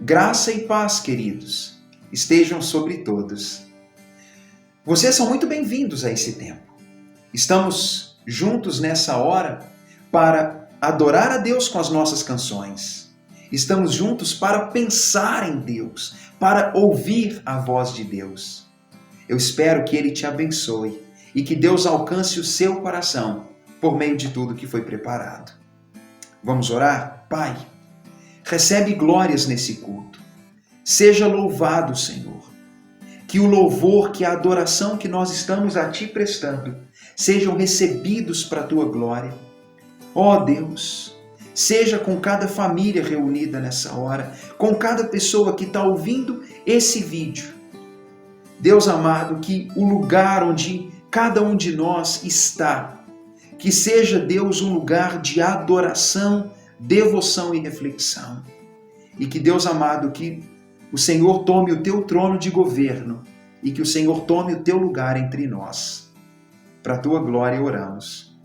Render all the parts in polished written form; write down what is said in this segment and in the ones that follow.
Graça e paz, queridos, estejam sobre todos. Vocês são muito bem-vindos a esse tempo. Estamos juntos nessa hora para adorar a Deus com as nossas canções. Estamos juntos para pensar em Deus, para ouvir a voz de Deus. Eu espero que Ele te abençoe e que Deus alcance o seu coração por meio de tudo que foi preparado. Vamos orar? Pai, recebe glórias nesse culto. Seja louvado, Senhor. Que o louvor, que a adoração que nós estamos a Ti prestando sejam recebidos para a Tua glória. Ó Deus, seja com cada família reunida nessa hora, com cada pessoa que está ouvindo esse vídeo. Deus amado, que o lugar onde cada um de nós está, que seja, Deus, um lugar de adoração, devoção e reflexão. E que, Deus amado, que o Senhor tome o Teu trono de governo e que o Senhor tome o Teu lugar entre nós. Para a Tua glória oramos.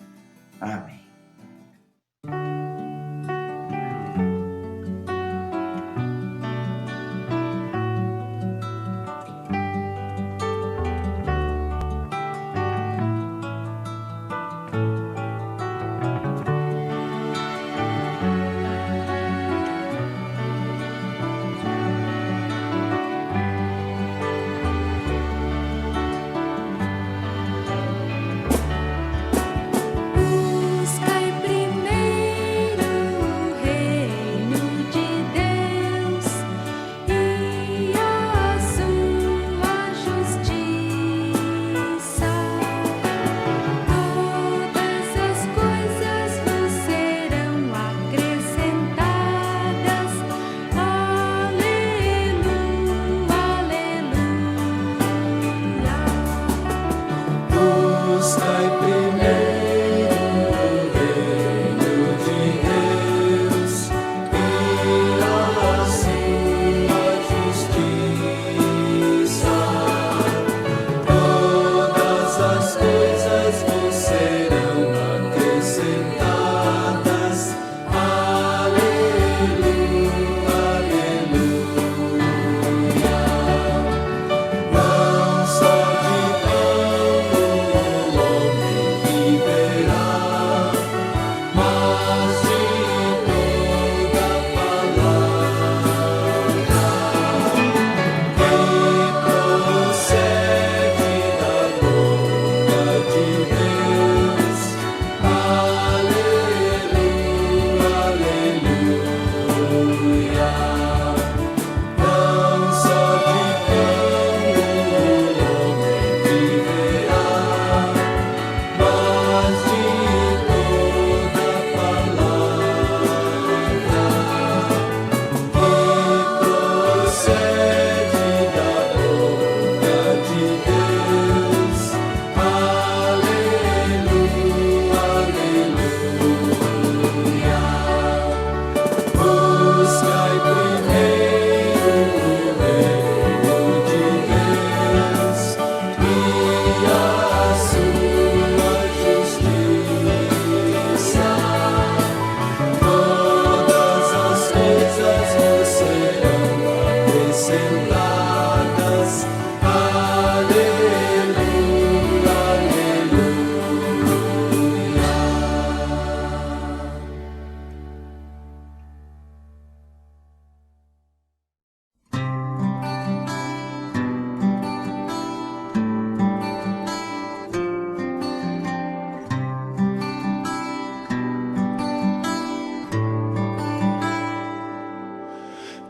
Amém.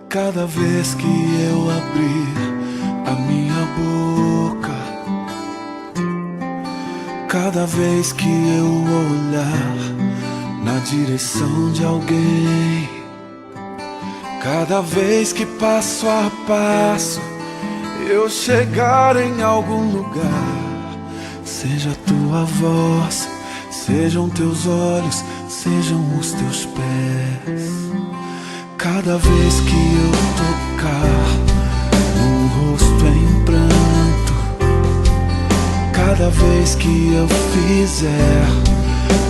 Cada vez que eu abrir a minha boca, cada vez que eu olhar na direção de alguém, cada vez que passo a passo eu chegar em algum lugar, seja a Tua voz, sejam Teus olhos, sejam os Teus pés. Cada vez que eu tocar num rosto em pranto, cada vez que eu fizer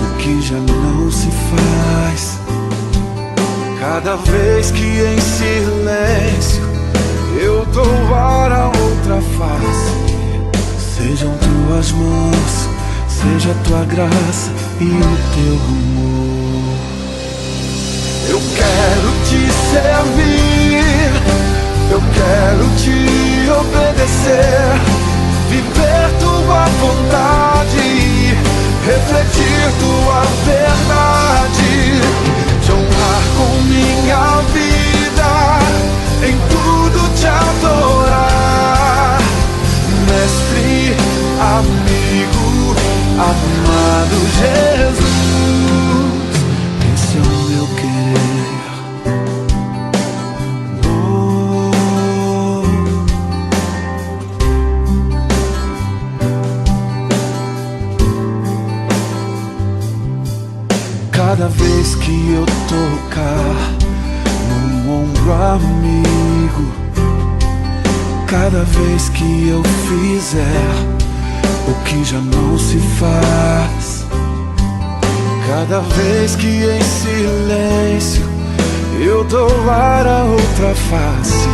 o que já não se faz, Cada vez que em silêncio eu dou ar a outra face, sejam tuas mãos, seja tua graça e o teu amor. Eu quero te servir, eu quero te obedecer, viver tua vontade, refletir tua verdade, te honrar com minha vida, em tudo te adorar. Mestre, amigo, amado Jesus, esse é o meu querer. Cada vez que eu tocar num ombro amigo, cada vez que eu fizer o que já não se faz, cada vez que em silêncio eu dou ar a outra face,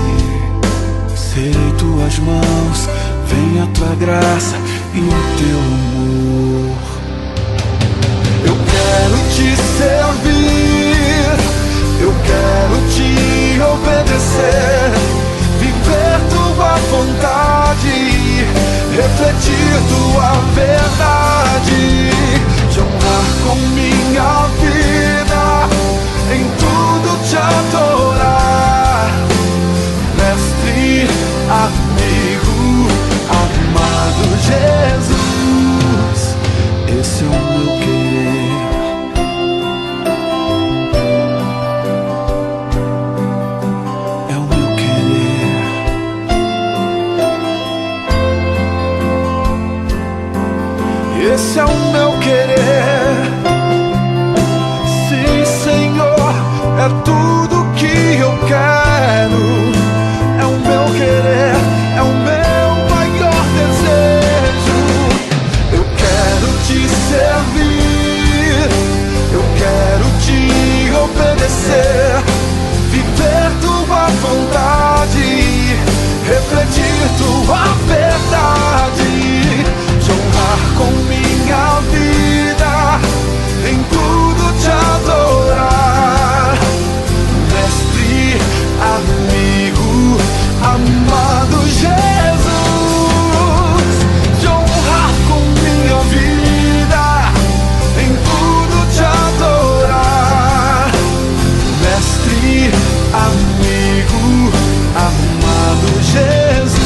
serei tuas mãos, venha tua graça e o teu amor. Eu quero te servir, eu quero te obedecer, viver tua vontade, refletir tua verdade, te honrar com minha vida, em tudo te adorar. Mestre, amigo, amado Jesus, esse é o meu querer. É o meu querer. Esse é o meu querer. Sim, Senhor, é tudo que eu quero. É o meu querer, é o meu maior desejo. Eu quero te servir, eu quero te obedecer, viver tua vontade, refletir tua verdade, te honrar com minha vida, em tudo te adorar. Mestre, amigo, amado Jesus, te honrar com minha vida, em tudo te adorar. Mestre, amigo, amado Jesus,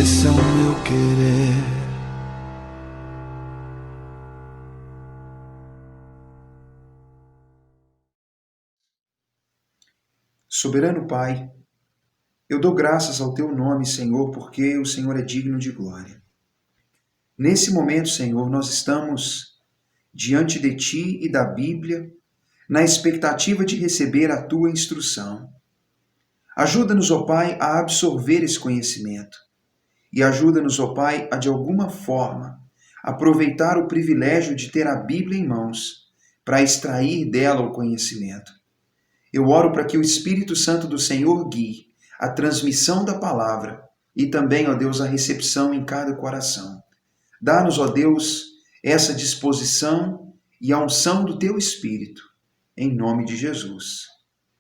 esse é o meu querer. Soberano Pai, eu dou graças ao Teu nome, Senhor, porque o Senhor é digno de glória. Nesse momento, Senhor, nós estamos diante de Ti e da Bíblia, na expectativa de receber a Tua instrução. Ajuda-nos, ó Pai, a absorver esse conhecimento. E ajuda-nos, ó Pai, a de alguma forma aproveitar o privilégio de ter a Bíblia em mãos para extrair dela o conhecimento. Eu oro para que o Espírito Santo do Senhor guie a transmissão da palavra e também, ó Deus, a recepção em cada coração. Dá-nos, ó Deus, essa disposição e a unção do Teu Espírito, em nome de Jesus.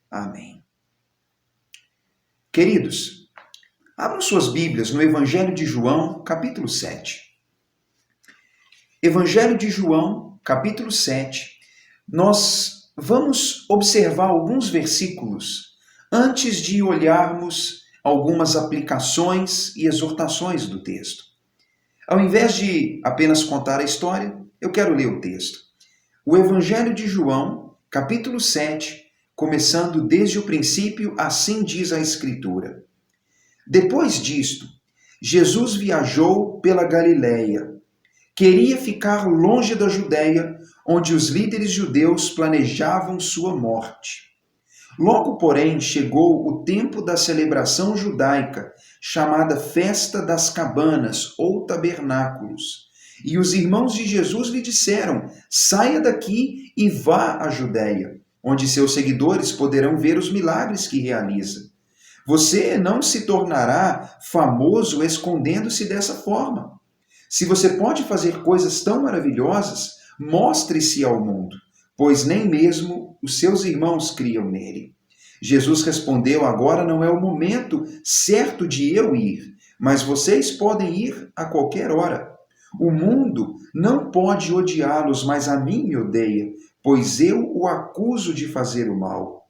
Amém. Queridos, abram suas Bíblias no Evangelho de João, capítulo 7. Evangelho de João, capítulo 7. Nós vamos observar alguns versículos antes de olharmos algumas aplicações e exortações do texto. Ao invés de apenas contar a história, eu quero ler o texto. O Evangelho de João, capítulo 7, começando desde o princípio, assim diz a Escritura. Depois disto, Jesus viajou pela Galileia. Queria ficar longe da Judéia, onde os líderes judeus planejavam sua morte. Logo, porém, chegou o tempo da celebração judaica, chamada Festa das Cabanas ou Tabernáculos, E os irmãos de Jesus lhe disseram: saia daqui e vá à Judéia, onde seus seguidores poderão ver os milagres que realiza. Você não se tornará famoso escondendo-se dessa forma. Se você pode fazer coisas tão maravilhosas, mostre-se ao mundo, pois nem mesmo os seus irmãos criam nele. Jesus respondeu: agora não é o momento certo de eu ir, mas vocês podem ir a qualquer hora. O mundo não pode odiá-los, mas a mim me odeia, pois eu o acuso de fazer o mal.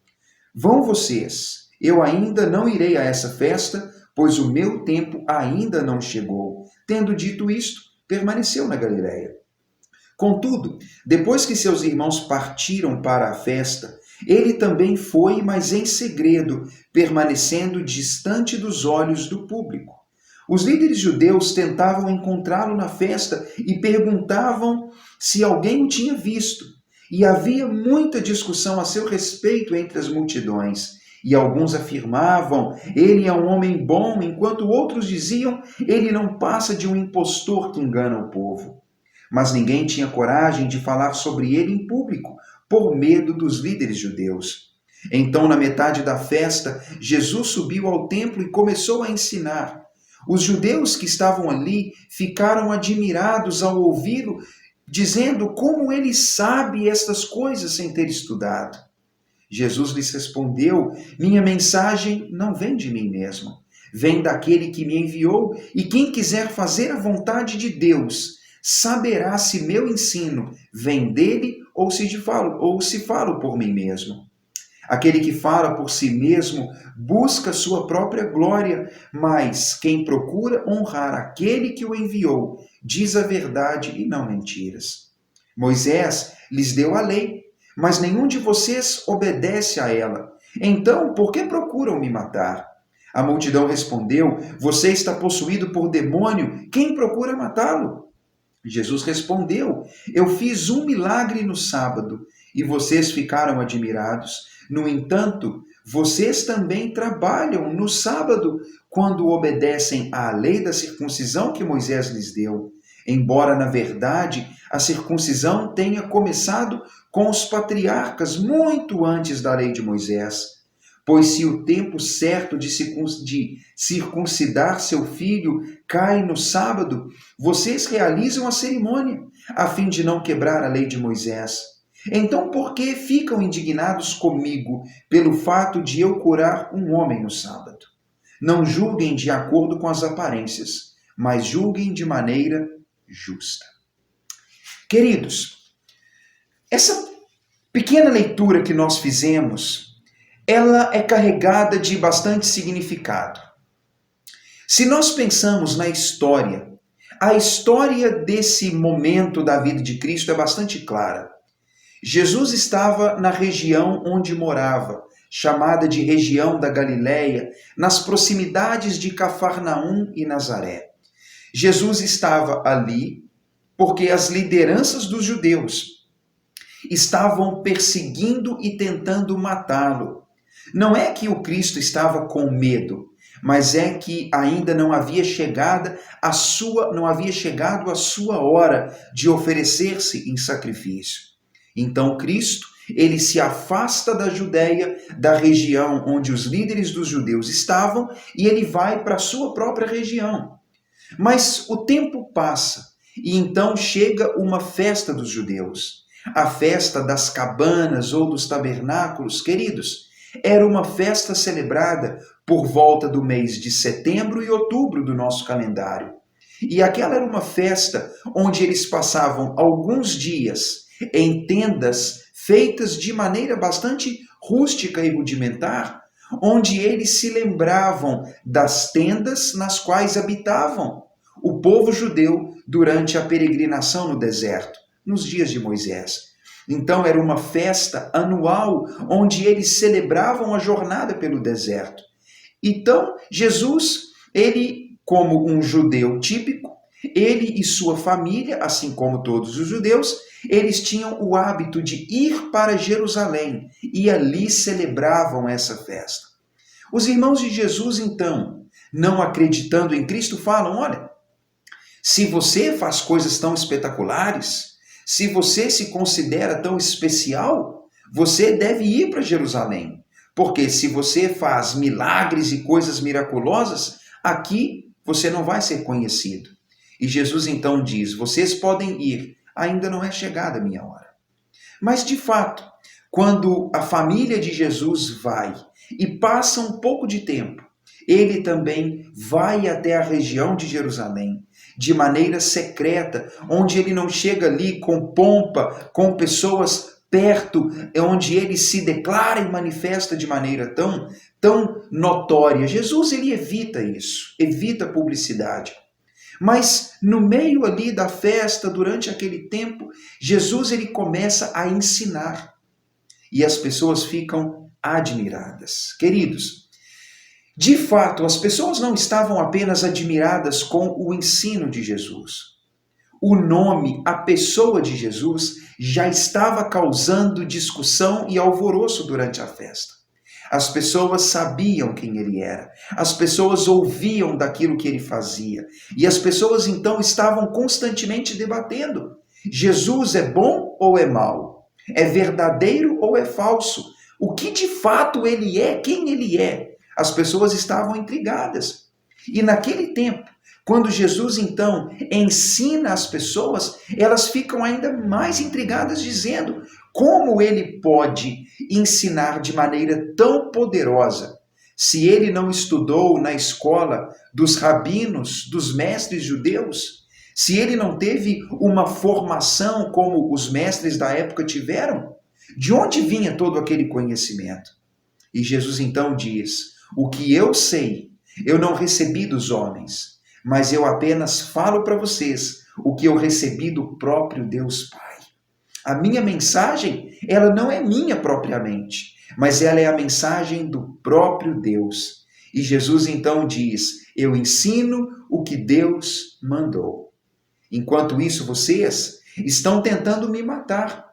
Vão vocês, eu ainda não irei a essa festa, pois o meu tempo ainda não chegou. Tendo dito isto, permaneceu na Galiléia. Contudo, depois que seus irmãos partiram para a festa, ele também foi, mas em segredo, permanecendo distante dos olhos do público. Os líderes judeus tentavam encontrá-lo na festa e perguntavam se alguém o tinha visto. E havia muita discussão a seu respeito entre as multidões. E alguns afirmavam: ele é um homem bom, enquanto outros diziam: ele não passa de um impostor que engana o povo. Mas ninguém tinha coragem de falar sobre ele em público, por medo dos líderes judeus. Então, na metade da festa, Jesus subiu ao templo e começou a ensinar. Os judeus que estavam ali ficaram admirados ao ouvi-lo, dizendo como ele sabe estas coisas sem ter estudado. Jesus lhes respondeu: minha mensagem não vem de mim mesmo, vem daquele que me enviou, e quem quiser fazer a vontade de Deus saberá se meu ensino vem dele ou se falo por mim mesmo. Aquele que fala por si mesmo busca sua própria glória, mas quem procura honrar aquele que o enviou diz a verdade e não mentiras. Moisés lhes deu a lei, mas nenhum de vocês obedece a ela. Então, por que procuram me matar? A multidão respondeu: você está possuído por demônio, quem procura matá-lo? Jesus respondeu: eu fiz um milagre no sábado e vocês ficaram admirados. No entanto, vocês também trabalham no sábado quando obedecem à lei da circuncisão que Moisés lhes deu. Embora, na verdade, a circuncisão tenha começado com os patriarcas muito antes da lei de Moisés. Pois se o tempo certo de circuncidar seu filho cai no sábado, vocês realizam a cerimônia, a fim de não quebrar a lei de Moisés. Então, por que ficam indignados comigo pelo fato de eu curar um homem no sábado? Não julguem de acordo com as aparências, mas julguem de maneira justa. Queridos, essa pequena leitura que nós fizemos, ela é carregada de bastante significado. Se nós pensamos na história, a história desse momento da vida de Cristo é bastante clara. Jesus estava na região onde morava, chamada de região da Galileia, nas proximidades de Cafarnaum e Nazaré. Jesus estava ali porque as lideranças dos judeus estavam perseguindo e tentando matá-lo. Não é que o Cristo estava com medo, mas é que ainda não havia chegado a sua hora de oferecer-se em sacrifício. Então Cristo, ele se afasta da Judéia, da região onde os líderes dos judeus estavam, e ele vai para a sua própria região. Mas o tempo passa, e então chega uma festa dos judeus. A festa das cabanas ou dos tabernáculos, queridos, era uma festa celebrada por volta do mês de setembro e outubro do nosso calendário. E aquela era uma festa onde eles passavam alguns dias em tendas feitas de maneira bastante rústica e rudimentar, onde eles se lembravam das tendas nas quais habitavam o povo judeu durante a peregrinação no deserto, nos dias de Moisés. Então era uma festa anual onde eles celebravam a jornada pelo deserto. Então Jesus, ele como um judeu típico, ele e sua família, assim como todos os judeus, eles tinham o hábito de ir para Jerusalém e ali celebravam essa festa. Os irmãos de Jesus, então, não acreditando em Cristo, falam: olha, Se você faz coisas tão espetaculares, se você se considera tão especial, você deve ir para Jerusalém. Porque se você faz milagres e coisas miraculosas, aqui você não vai ser conhecido. E Jesus então diz: vocês podem ir, ainda não é chegada a minha hora. Mas de fato, quando a família de Jesus vai e passa um pouco de tempo, ele também vai até a região de Jerusalém, de maneira secreta, onde ele não chega ali com pompa, com pessoas perto, onde ele se declara e manifesta de maneira tão notória. Jesus, ele evita isso, evita a publicidade. Mas no meio ali da festa, durante aquele tempo, Jesus, ele começa a ensinar. E as pessoas ficam admiradas. Queridos, de fato, as pessoas não estavam apenas admiradas com o ensino de Jesus. O nome, a pessoa de Jesus, já estava causando discussão e alvoroço durante a festa. As pessoas sabiam quem ele era, as pessoas ouviam daquilo que ele fazia, e as pessoas então estavam constantemente debatendo: Jesus é bom ou é mau? É verdadeiro ou é falso? O que de fato ele é, quem ele é? As pessoas estavam intrigadas. E naquele tempo, quando Jesus então ensina as pessoas, elas ficam ainda mais intrigadas, dizendo: como ele pode ensinar de maneira tão poderosa, se ele não estudou na escola dos rabinos, dos mestres judeus? Se ele não teve uma formação como os mestres da época tiveram? De onde vinha todo aquele conhecimento? E Jesus então diz: o que eu sei, eu não recebi dos homens, mas eu apenas falo para vocês o que eu recebi do próprio Deus Pai. A minha mensagem, ela não é minha propriamente, mas ela é a mensagem do próprio Deus. E Jesus então diz: eu ensino o que Deus mandou. Enquanto isso, vocês estão tentando me matar.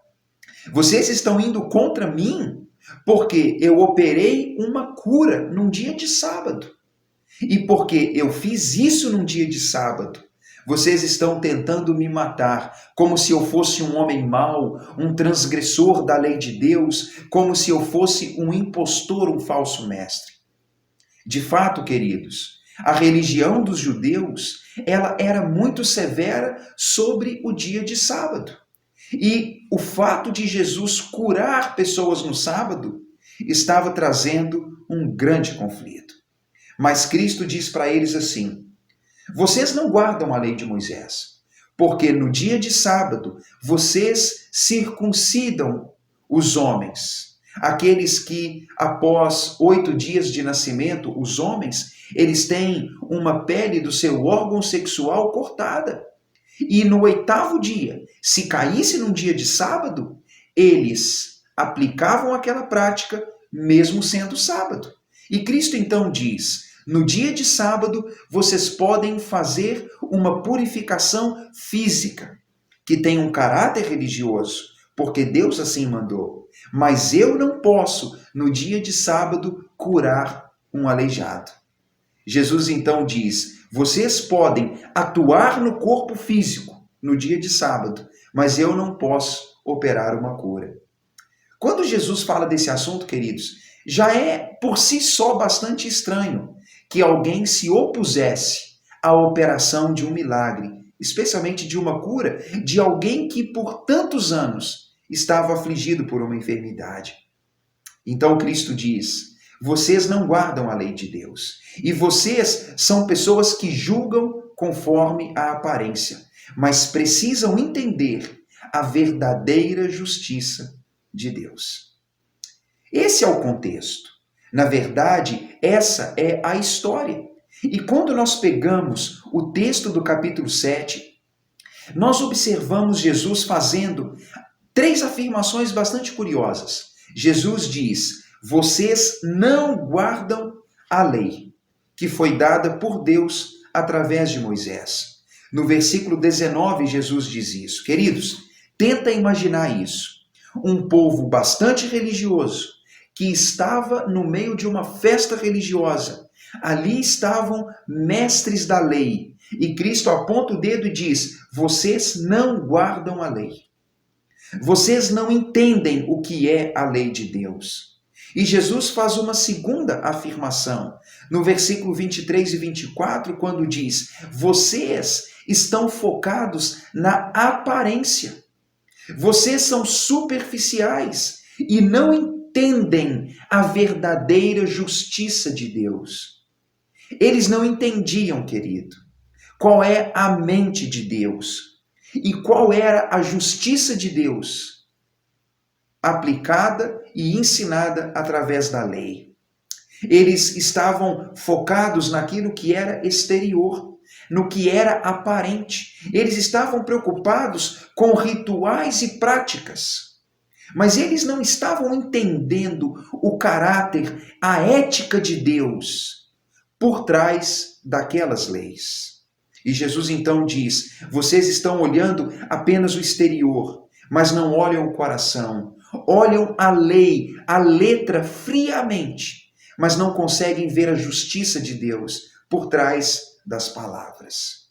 Vocês estão indo contra mim porque eu operei uma cura num dia de sábado. E porque eu fiz isso num dia de sábado, vocês estão tentando me matar, como se eu fosse um homem mau, um transgressor da lei de Deus, como se eu fosse um impostor, um falso mestre. De fato, queridos, a religião dos judeus, ela era muito severa sobre o dia de sábado. E o fato de Jesus curar pessoas no sábado estava trazendo um grande conflito. Mas Cristo diz para eles assim: vocês não guardam a lei de Moisés, porque no dia de sábado vocês circuncidam os homens. Aqueles que, após 8 dias de nascimento, os homens, eles têm uma pele do seu órgão sexual cortada. E no 8º dia, se caísse num dia de sábado, eles aplicavam aquela prática, mesmo sendo sábado. E Cristo então diz: no dia de sábado, vocês podem fazer uma purificação física, que tem um caráter religioso, porque Deus assim mandou. Mas eu não posso, no dia de sábado, curar um aleijado. Jesus então diz: vocês podem atuar no corpo físico no dia de sábado, mas eu não posso operar uma cura. Quando Jesus fala desse assunto, queridos, já é por si só bastante estranho que alguém se opusesse à operação de um milagre, especialmente de uma cura, de alguém que por tantos anos estava afligido por uma enfermidade. Então Cristo diz: vocês não guardam a lei de Deus, e vocês são pessoas que julgam conforme a aparência, mas precisam entender a verdadeira justiça de Deus. Esse é o contexto. Na verdade, essa é a história. E quando nós pegamos o texto do capítulo 7, nós observamos Jesus fazendo 3 afirmações bastante curiosas. Jesus diz: vocês não guardam a lei que foi dada por Deus através de Moisés. No versículo 19, Jesus diz isso. Queridos, tenta imaginar isso. Um povo bastante religioso, que estava no meio de uma festa religiosa. Ali estavam mestres da lei, E Cristo aponta o dedo e diz: vocês não guardam a lei. Vocês não entendem o que é a lei de Deus. E Jesus faz uma segunda afirmação, no versículo 23 e 24, quando diz: vocês estão focados na aparência. Vocês são superficiais e não entendem a verdadeira justiça de Deus. Eles não entendiam, querido, qual é a mente de Deus e qual era a justiça de Deus aplicada e ensinada através da lei. Eles estavam focados naquilo que era exterior, no que era aparente. Eles estavam preocupados com rituais e práticas. Mas eles não estavam entendendo o caráter, a ética de Deus por trás daquelas leis. E Jesus então diz: vocês estão olhando apenas o exterior, mas não olham o coração. Olham a lei, a letra friamente, mas não conseguem ver a justiça de Deus por trás das palavras.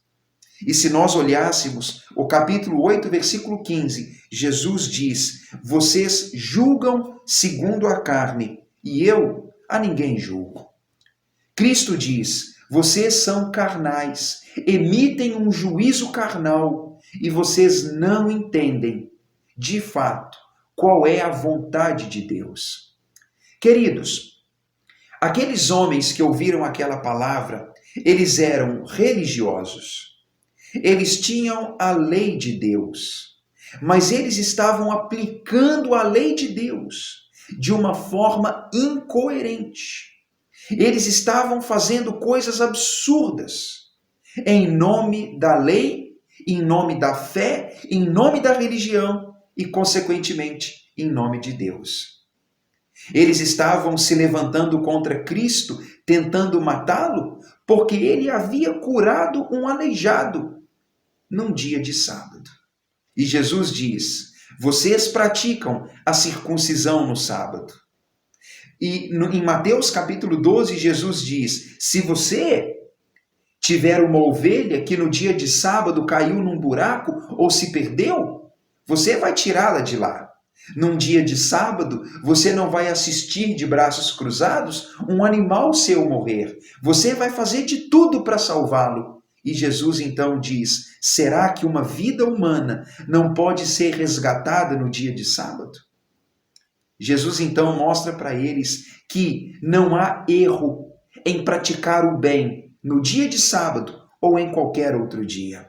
E se nós olhássemos o capítulo 8, versículo 15, Jesus diz: vocês julgam segundo a carne, e eu a ninguém julgo. Cristo diz: vocês são carnais, emitem um juízo carnal, e vocês não entendem, de fato, qual é a vontade de Deus. Queridos, aqueles homens que ouviram aquela palavra, eles eram religiosos. Eles tinham a lei de Deus, mas eles estavam aplicando a lei de Deus de uma forma incoerente. Eles estavam fazendo coisas absurdas em nome da lei, em nome da fé, em nome da religião e, consequentemente, em nome de Deus. Eles estavam se levantando contra Cristo, tentando matá-lo, porque ele havia curado um aleijado num dia de sábado. E Jesus diz: vocês praticam a circuncisão no sábado. E em Mateus capítulo 12, Jesus diz: se você tiver uma ovelha que no dia de sábado caiu num buraco ou se perdeu, você vai tirá-la de lá. Num dia de sábado, você não vai assistir de braços cruzados um animal seu morrer. Você vai fazer de tudo para salvá-lo. E Jesus então diz: será que uma vida humana não pode ser resgatada no dia de sábado? Jesus então mostra para eles que não há erro em praticar o bem no dia de sábado ou em qualquer outro dia.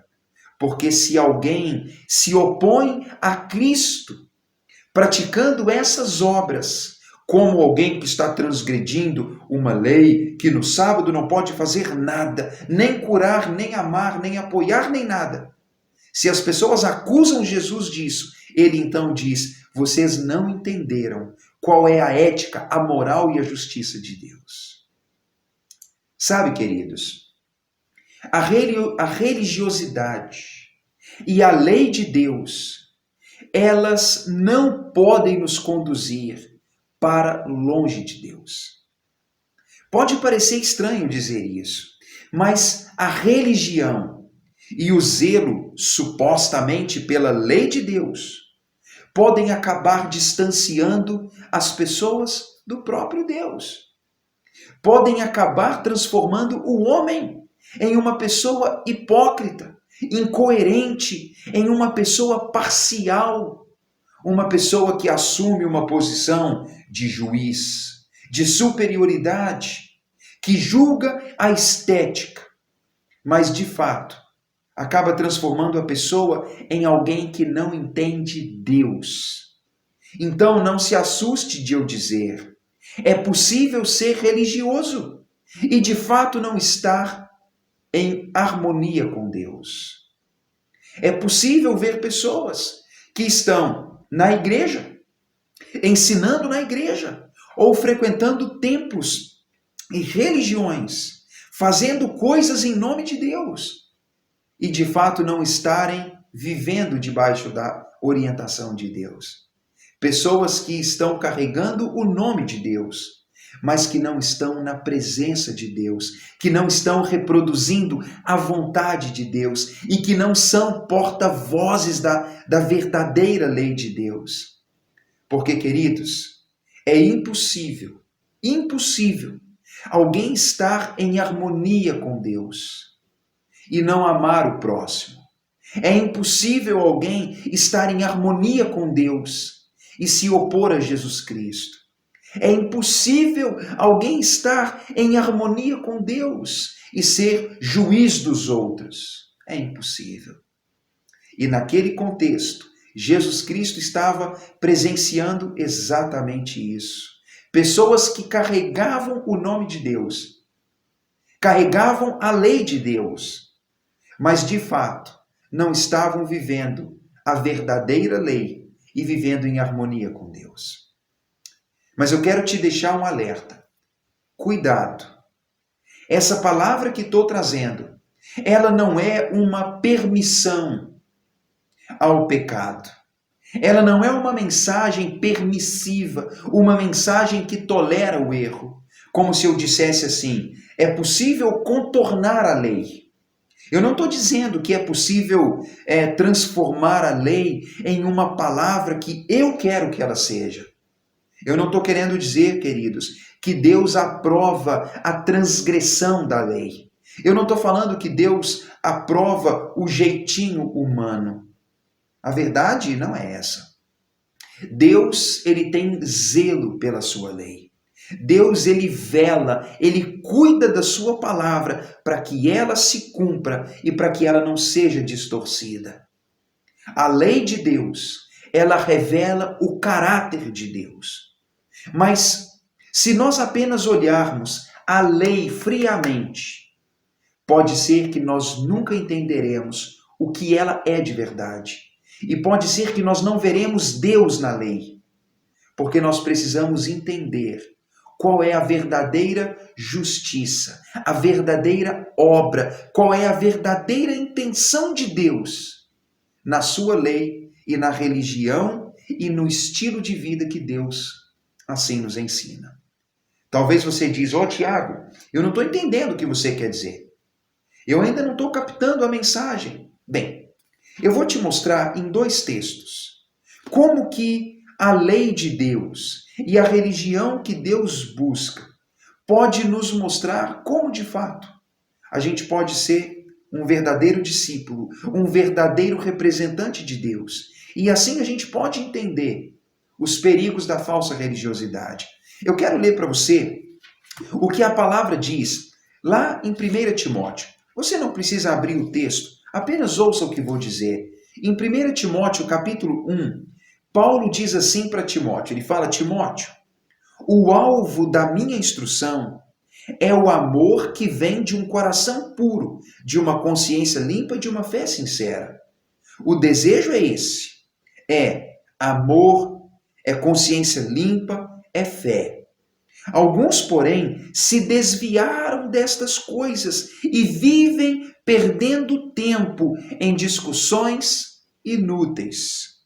Porque se alguém se opõe a Cristo praticando essas obras, como alguém que está transgredindo uma lei, que no sábado não pode fazer nada, nem curar, nem amar, nem apoiar, nem nada. Se as pessoas acusam Jesus disso, ele então diz: vocês não entenderam qual é a ética, a moral e a justiça de Deus. Sabe, queridos, a religiosidade e a lei de Deus, elas não podem nos conduzir para longe de Deus. Pode parecer estranho dizer isso, mas a religião e o zelo, supostamente pela lei de Deus, podem acabar distanciando as pessoas do próprio Deus. Podem acabar transformando o homem em uma pessoa hipócrita, incoerente, em uma pessoa parcial, uma pessoa que assume uma posição de juiz, de superioridade, que julga a estética, mas de fato acaba transformando a pessoa em alguém que não entende Deus. Então não se assuste de eu dizer: é possível ser religioso e de fato não estar em harmonia com Deus. É possível ver pessoas que estão na igreja, ensinando na igreja, ou frequentando templos e religiões, fazendo coisas em nome de Deus, e de fato não estarem vivendo debaixo da orientação de Deus. Pessoas que estão carregando o nome de Deus, mas que não estão na presença de Deus, que não estão reproduzindo a vontade de Deus e que não são porta-vozes da verdadeira lei de Deus. Porque, queridos, é impossível alguém estar em harmonia com Deus e não amar o próximo. É impossível alguém estar em harmonia com Deus e se opor a Jesus Cristo. É impossível alguém estar em harmonia com Deus e ser juiz dos outros. É impossível. E naquele contexto, Jesus Cristo estava presenciando exatamente isso. Pessoas que carregavam o nome de Deus, carregavam a lei de Deus, mas de fato não estavam vivendo a verdadeira lei e vivendo em harmonia com Deus. Mas eu quero te deixar um alerta. Cuidado. Essa palavra que estou trazendo, ela não é uma permissão ao pecado. Ela não é uma mensagem permissiva, uma mensagem que tolera o erro. Como se eu dissesse assim, é possível contornar a lei. Eu não estou dizendo que é possível transformar a lei em uma palavra que eu quero que ela seja. Eu não estou querendo dizer, queridos, que Deus aprova a transgressão da lei. Eu não estou falando que Deus aprova o jeitinho humano. A verdade não é essa. Deus, ele tem zelo pela sua lei. Deus, ele vela, ele cuida da sua palavra para que ela se cumpra e para que ela não seja distorcida. A lei de Deus, ela revela o caráter de Deus. Mas se nós apenas olharmos a lei friamente, pode ser que nós nunca entenderemos o que ela é de verdade. E pode ser que nós não veremos Deus na lei, porque nós precisamos entender qual é a verdadeira justiça, a verdadeira obra, qual é a verdadeira intenção de Deus na sua lei e na religião e no estilo de vida que Deus assim nos ensina. Talvez você diz, Tiago, eu não estou entendendo o que você quer dizer. Eu ainda não estou captando a mensagem. Bem, eu vou te mostrar em 2 textos como que a lei de Deus e a religião que Deus busca pode nos mostrar como de fato a gente pode ser um verdadeiro discípulo, um verdadeiro representante de Deus. E assim a gente pode entender os perigos da falsa religiosidade. Eu quero ler para você o que a palavra diz lá em 1 Timóteo. Você não precisa abrir o texto, apenas ouça o que vou dizer. Em 1 Timóteo, capítulo 1, Paulo diz assim para Timóteo, ele fala, Timóteo, o alvo da minha instrução é o amor que vem de um coração puro, de uma consciência limpa e de uma fé sincera. O desejo é esse, é amor, é consciência limpa, é fé. Alguns, porém, se desviaram destas coisas e vivem perdendo tempo em discussões inúteis.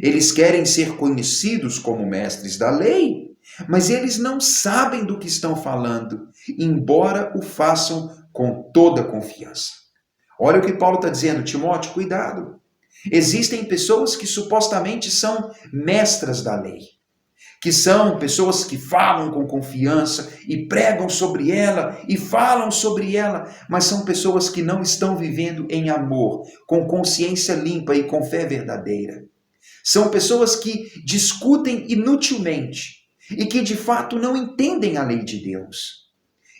Eles querem ser conhecidos como mestres da lei, mas eles não sabem do que estão falando, embora o façam com toda confiança. Olha o que Paulo está dizendo, Timóteo, cuidado. Existem pessoas que supostamente são mestras da lei, que são pessoas que falam com confiança e pregam sobre ela e falam sobre ela, mas são pessoas que não estão vivendo em amor, com consciência limpa e com fé verdadeira. São pessoas que discutem inutilmente e que de fato não entendem a lei de Deus.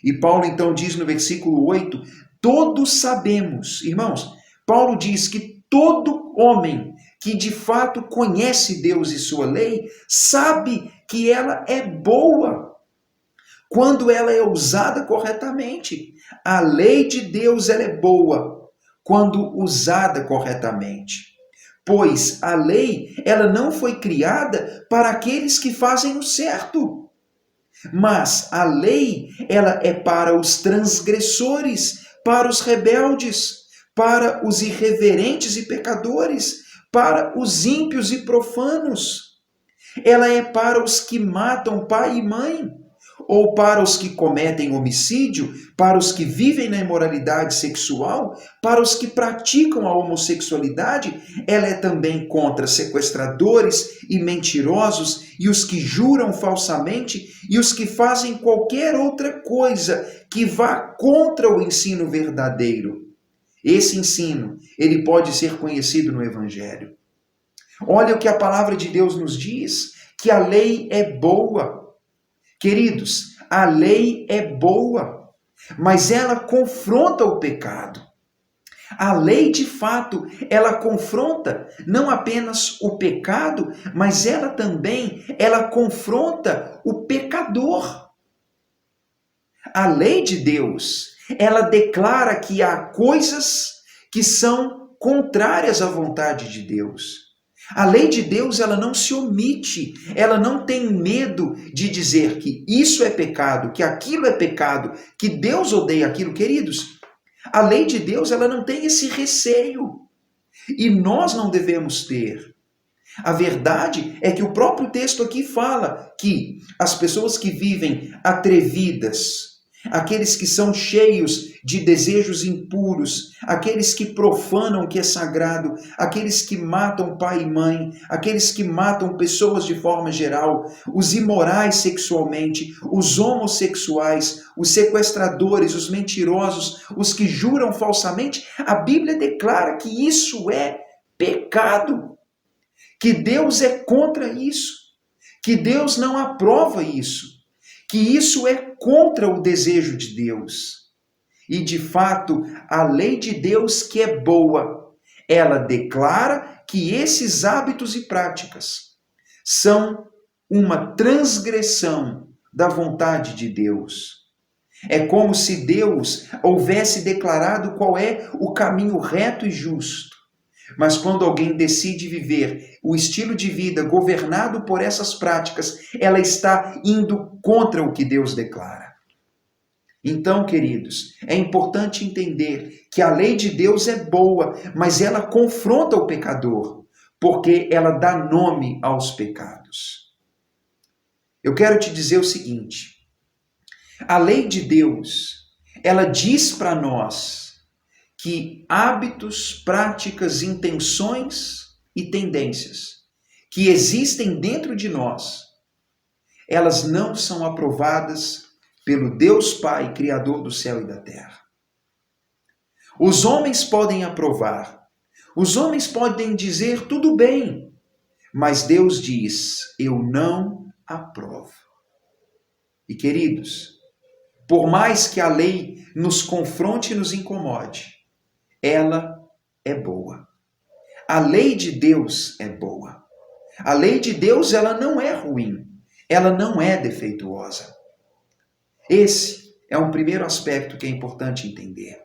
E Paulo então diz no versículo 8, todos sabemos, irmãos, Paulo diz que todo homem que de fato conhece Deus e sua lei, sabe que ela é boa quando ela é usada corretamente. A lei de Deus ela é boa quando usada corretamente. Pois a lei ela não foi criada para aqueles que fazem o certo. Mas a lei ela é para os transgressores, para os rebeldes, para os irreverentes e pecadores, para os ímpios e profanos. Ela é para os que matam pai e mãe, ou para os que cometem homicídio, para os que vivem na imoralidade sexual, para os que praticam a homossexualidade, ela é também contra sequestradores e mentirosos e os que juram falsamente e os que fazem qualquer outra coisa que vá contra o ensino verdadeiro. Esse ensino, ele pode ser conhecido no Evangelho. Olha o que a palavra de Deus nos diz, que a lei é boa. Queridos, a lei é boa, mas ela confronta o pecado. A lei, de fato, ela confronta não apenas o pecado, mas ela confronta o pecador. A lei de Deus, ela declara que há coisas que são contrárias à vontade de Deus. A lei de Deus, ela não se omite, ela não tem medo de dizer que isso é pecado, que aquilo é pecado, que Deus odeia aquilo. Queridos, a lei de Deus, ela não tem esse receio. E nós não devemos ter. A verdade é que o próprio texto aqui fala que as pessoas que vivem atrevidas, aqueles que são cheios de desejos impuros, aqueles que profanam o que é sagrado, aqueles que matam pai e mãe, aqueles que matam pessoas de forma geral, os imorais sexualmente, os homossexuais, os sequestradores, os mentirosos, os que juram falsamente, a Bíblia declara que isso é pecado, que Deus é contra isso, que Deus não aprova isso, que isso é contra o desejo de Deus. E, de fato, a lei de Deus, que é boa, ela declara que esses hábitos e práticas são uma transgressão da vontade de Deus. É como se Deus houvesse declarado qual é o caminho reto e justo. Mas quando alguém decide viver o estilo de vida governado por essas práticas, ela está indo contra o que Deus declara. Então, queridos, é importante entender que a lei de Deus é boa, mas ela confronta o pecador, porque ela dá nome aos pecados. Eu quero te dizer o seguinte: a lei de Deus, ela diz para nós que hábitos, práticas, intenções e tendências que existem dentro de nós, elas não são aprovadas pelo Deus Pai, Criador do céu e da terra. Os homens podem aprovar, os homens podem dizer tudo bem, mas Deus diz, eu não aprovo. E queridos, por mais que a lei nos confronte e nos incomode, ela é boa. A lei de Deus é boa. A lei de Deus, ela não é ruim. Ela não é defeituosa. Esse é um primeiro aspecto que é importante entender.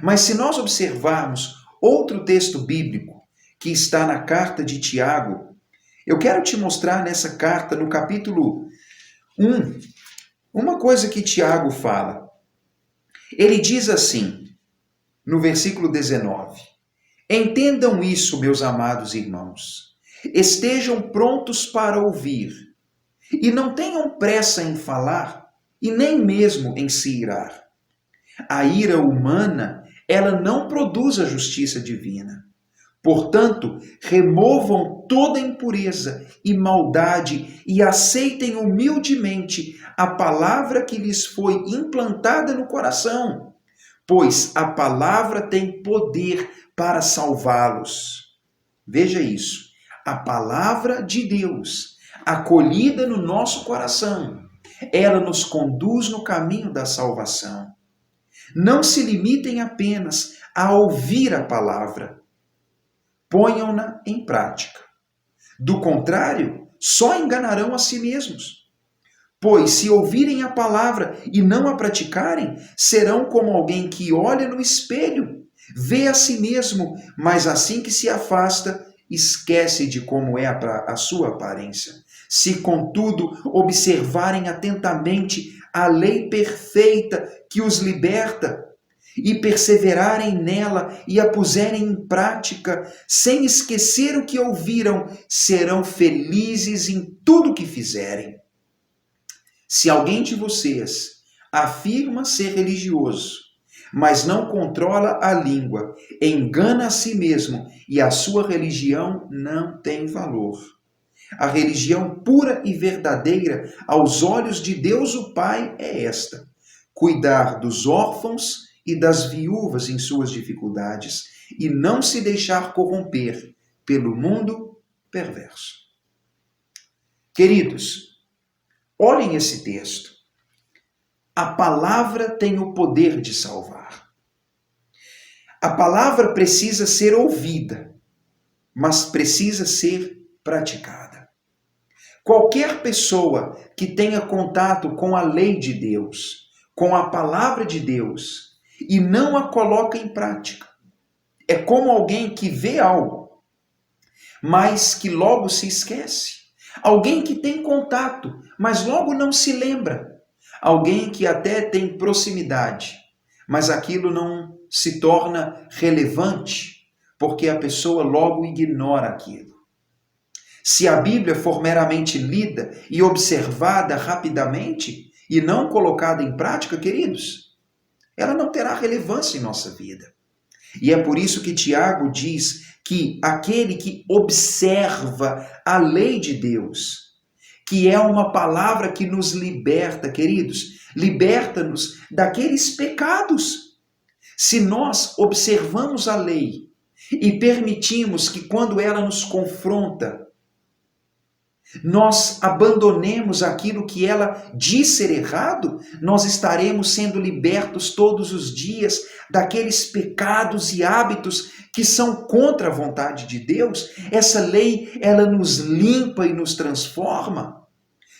Mas se nós observarmos outro texto bíblico que está na carta de Tiago, eu quero te mostrar nessa carta, no capítulo 1, uma coisa que Tiago fala. Ele diz assim, no versículo 19: entendam isso, meus amados irmãos. Estejam prontos para ouvir, e não tenham pressa em falar, e nem mesmo em se irar. A ira humana, ela não produz a justiça divina. Portanto, removam toda impureza e maldade e aceitem humildemente a palavra que lhes foi implantada no coração, pois a palavra tem poder para salvá-los. Veja isso. A palavra de Deus, acolhida no nosso coração, ela nos conduz no caminho da salvação. Não se limitem apenas a ouvir a palavra. Ponham-na em prática. Do contrário, só enganarão a si mesmos. Pois, se ouvirem a palavra e não a praticarem, serão como alguém que olha no espelho, vê a si mesmo, mas assim que se afasta, esquece de como é a sua aparência. Se, contudo, observarem atentamente a lei perfeita que os liberta, e perseverarem nela e a puserem em prática, sem esquecer o que ouviram, serão felizes em tudo que fizerem. Se alguém de vocês afirma ser religioso, mas não controla a língua, engana a si mesmo e a sua religião não tem valor. A religião pura e verdadeira aos olhos de Deus o Pai é esta: cuidar dos órfãos e das viúvas em suas dificuldades e não se deixar corromper pelo mundo perverso. Queridos, olhem esse texto. A palavra tem o poder de salvar. A palavra precisa ser ouvida, mas precisa ser praticada. Qualquer pessoa que tenha contato com a lei de Deus, com a palavra de Deus, e não a coloca em prática, é como alguém que vê algo, mas que logo se esquece. Alguém que tem contato, mas logo não se lembra. Alguém que até tem proximidade, mas aquilo não se torna relevante, porque a pessoa logo ignora aquilo. Se a Bíblia for meramente lida e observada rapidamente e não colocada em prática, queridos, ela não terá relevância em nossa vida. E é por isso que Tiago diz que aquele que observa a lei de Deus, que é uma palavra que nos liberta, queridos, liberta-nos daqueles pecados. Se nós observamos a lei e permitimos que quando ela nos confronta, nós abandonemos aquilo que ela diz ser errado, nós estaremos sendo libertos todos os dias daqueles pecados e hábitos que são contra a vontade de Deus. Essa lei, ela nos limpa e nos transforma.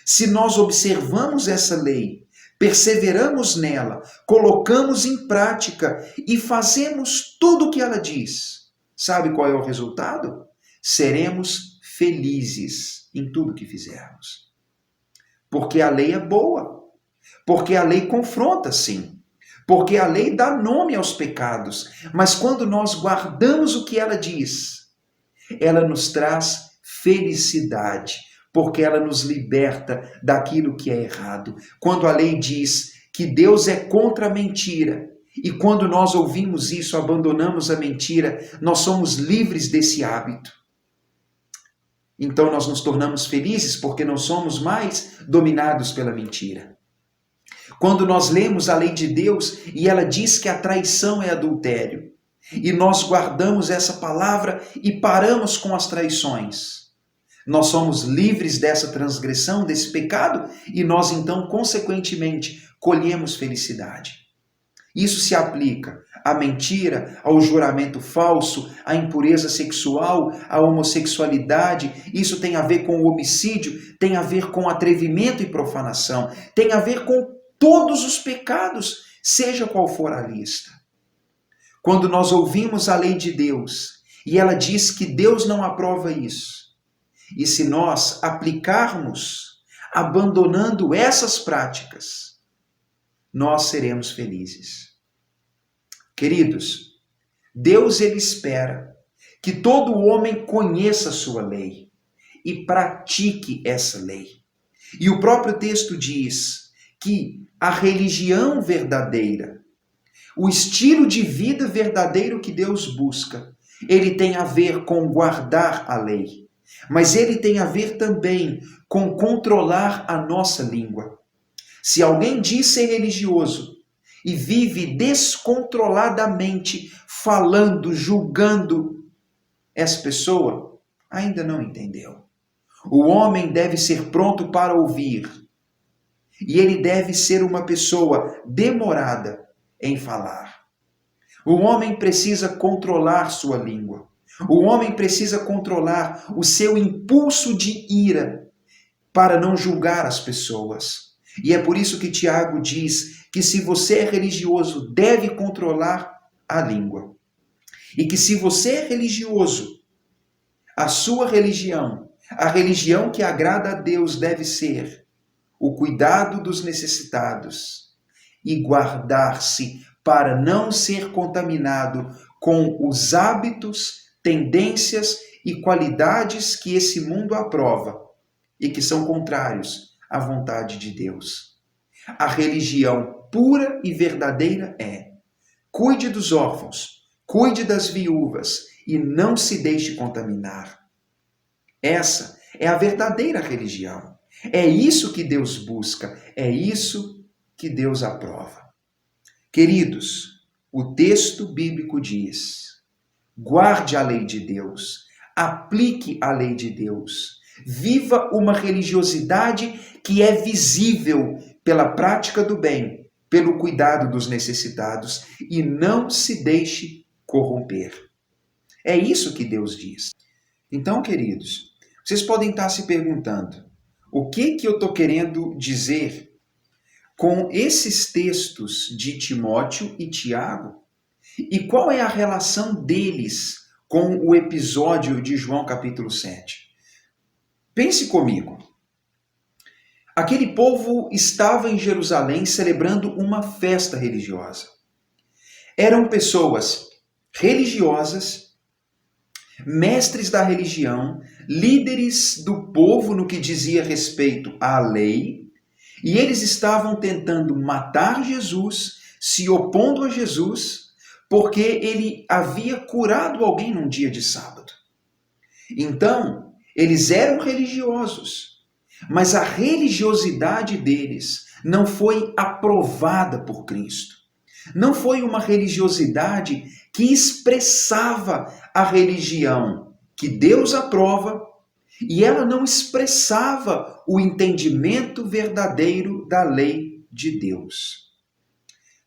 Se nós observamos essa lei, perseveramos nela, colocamos em prática e fazemos tudo o que ela diz, sabe qual é o resultado? Seremos felizes em tudo que fizermos. Porque a lei é boa. Porque a lei confronta, sim. Porque a lei dá nome aos pecados. Mas quando nós guardamos o que ela diz, ela nos traz felicidade. Porque ela nos liberta daquilo que é errado. Quando a lei diz que Deus é contra a mentira, e quando nós ouvimos isso, abandonamos a mentira, nós somos livres desse hábito. Então nós nos tornamos felizes porque não somos mais dominados pela mentira. Quando nós lemos a lei de Deus e ela diz que a traição é adultério, e nós guardamos essa palavra e paramos com as traições, nós somos livres dessa transgressão, desse pecado, e nós então, consequentemente, colhemos felicidade. Isso se aplica à mentira, ao juramento falso, à impureza sexual, à homossexualidade. Isso tem a ver com o homicídio, tem a ver com atrevimento e profanação, tem a ver com todos os pecados, seja qual for a lista. Quando nós ouvimos a lei de Deus e ela diz que Deus não aprova isso, e se nós aplicarmos, abandonando essas práticas, nós seremos felizes. Queridos, Deus ele espera que todo homem conheça a sua lei e pratique essa lei. E o próprio texto diz que a religião verdadeira, o estilo de vida verdadeiro que Deus busca, ele tem a ver com guardar a lei, mas ele tem a ver também com controlar a nossa língua. Se alguém diz ser religioso e vive descontroladamente falando, julgando essa pessoa, ainda não entendeu. O homem deve ser pronto para ouvir e ele deve ser uma pessoa demorada em falar. O homem precisa controlar sua língua. O homem precisa controlar o seu impulso de ira para não julgar as pessoas. E é por isso que Tiago diz que se você é religioso, deve controlar a língua. E que se você é religioso, a sua religião, a religião que agrada a Deus deve ser o cuidado dos necessitados e guardar-se para não ser contaminado com os hábitos, tendências e qualidades que esse mundo aprova e que são contrários a vontade de Deus. A religião pura e verdadeira é: cuide dos órfãos, cuide das viúvas e não se deixe contaminar. Essa é a verdadeira religião. É isso que Deus busca, é isso que Deus aprova. Queridos, o texto bíblico diz: guarde a lei de Deus, aplique a lei de Deus, viva uma religiosidade que é visível pela prática do bem, pelo cuidado dos necessitados e não se deixe corromper. É isso que Deus diz. Então, queridos, vocês podem estar se perguntando: o que eu estou querendo dizer com esses textos de Timóteo e Tiago? E qual é a relação deles com o episódio de João capítulo 7? Pense comigo. Aquele povo estava em Jerusalém celebrando uma festa religiosa. Eram pessoas religiosas, mestres da religião, líderes do povo no que dizia respeito à lei, e eles estavam tentando matar Jesus, se opondo a Jesus, porque ele havia curado alguém num dia de sábado. Então, eles eram religiosos, mas a religiosidade deles não foi aprovada por Cristo. Não foi uma religiosidade que expressava a religião que Deus aprova, e ela não expressava o entendimento verdadeiro da lei de Deus.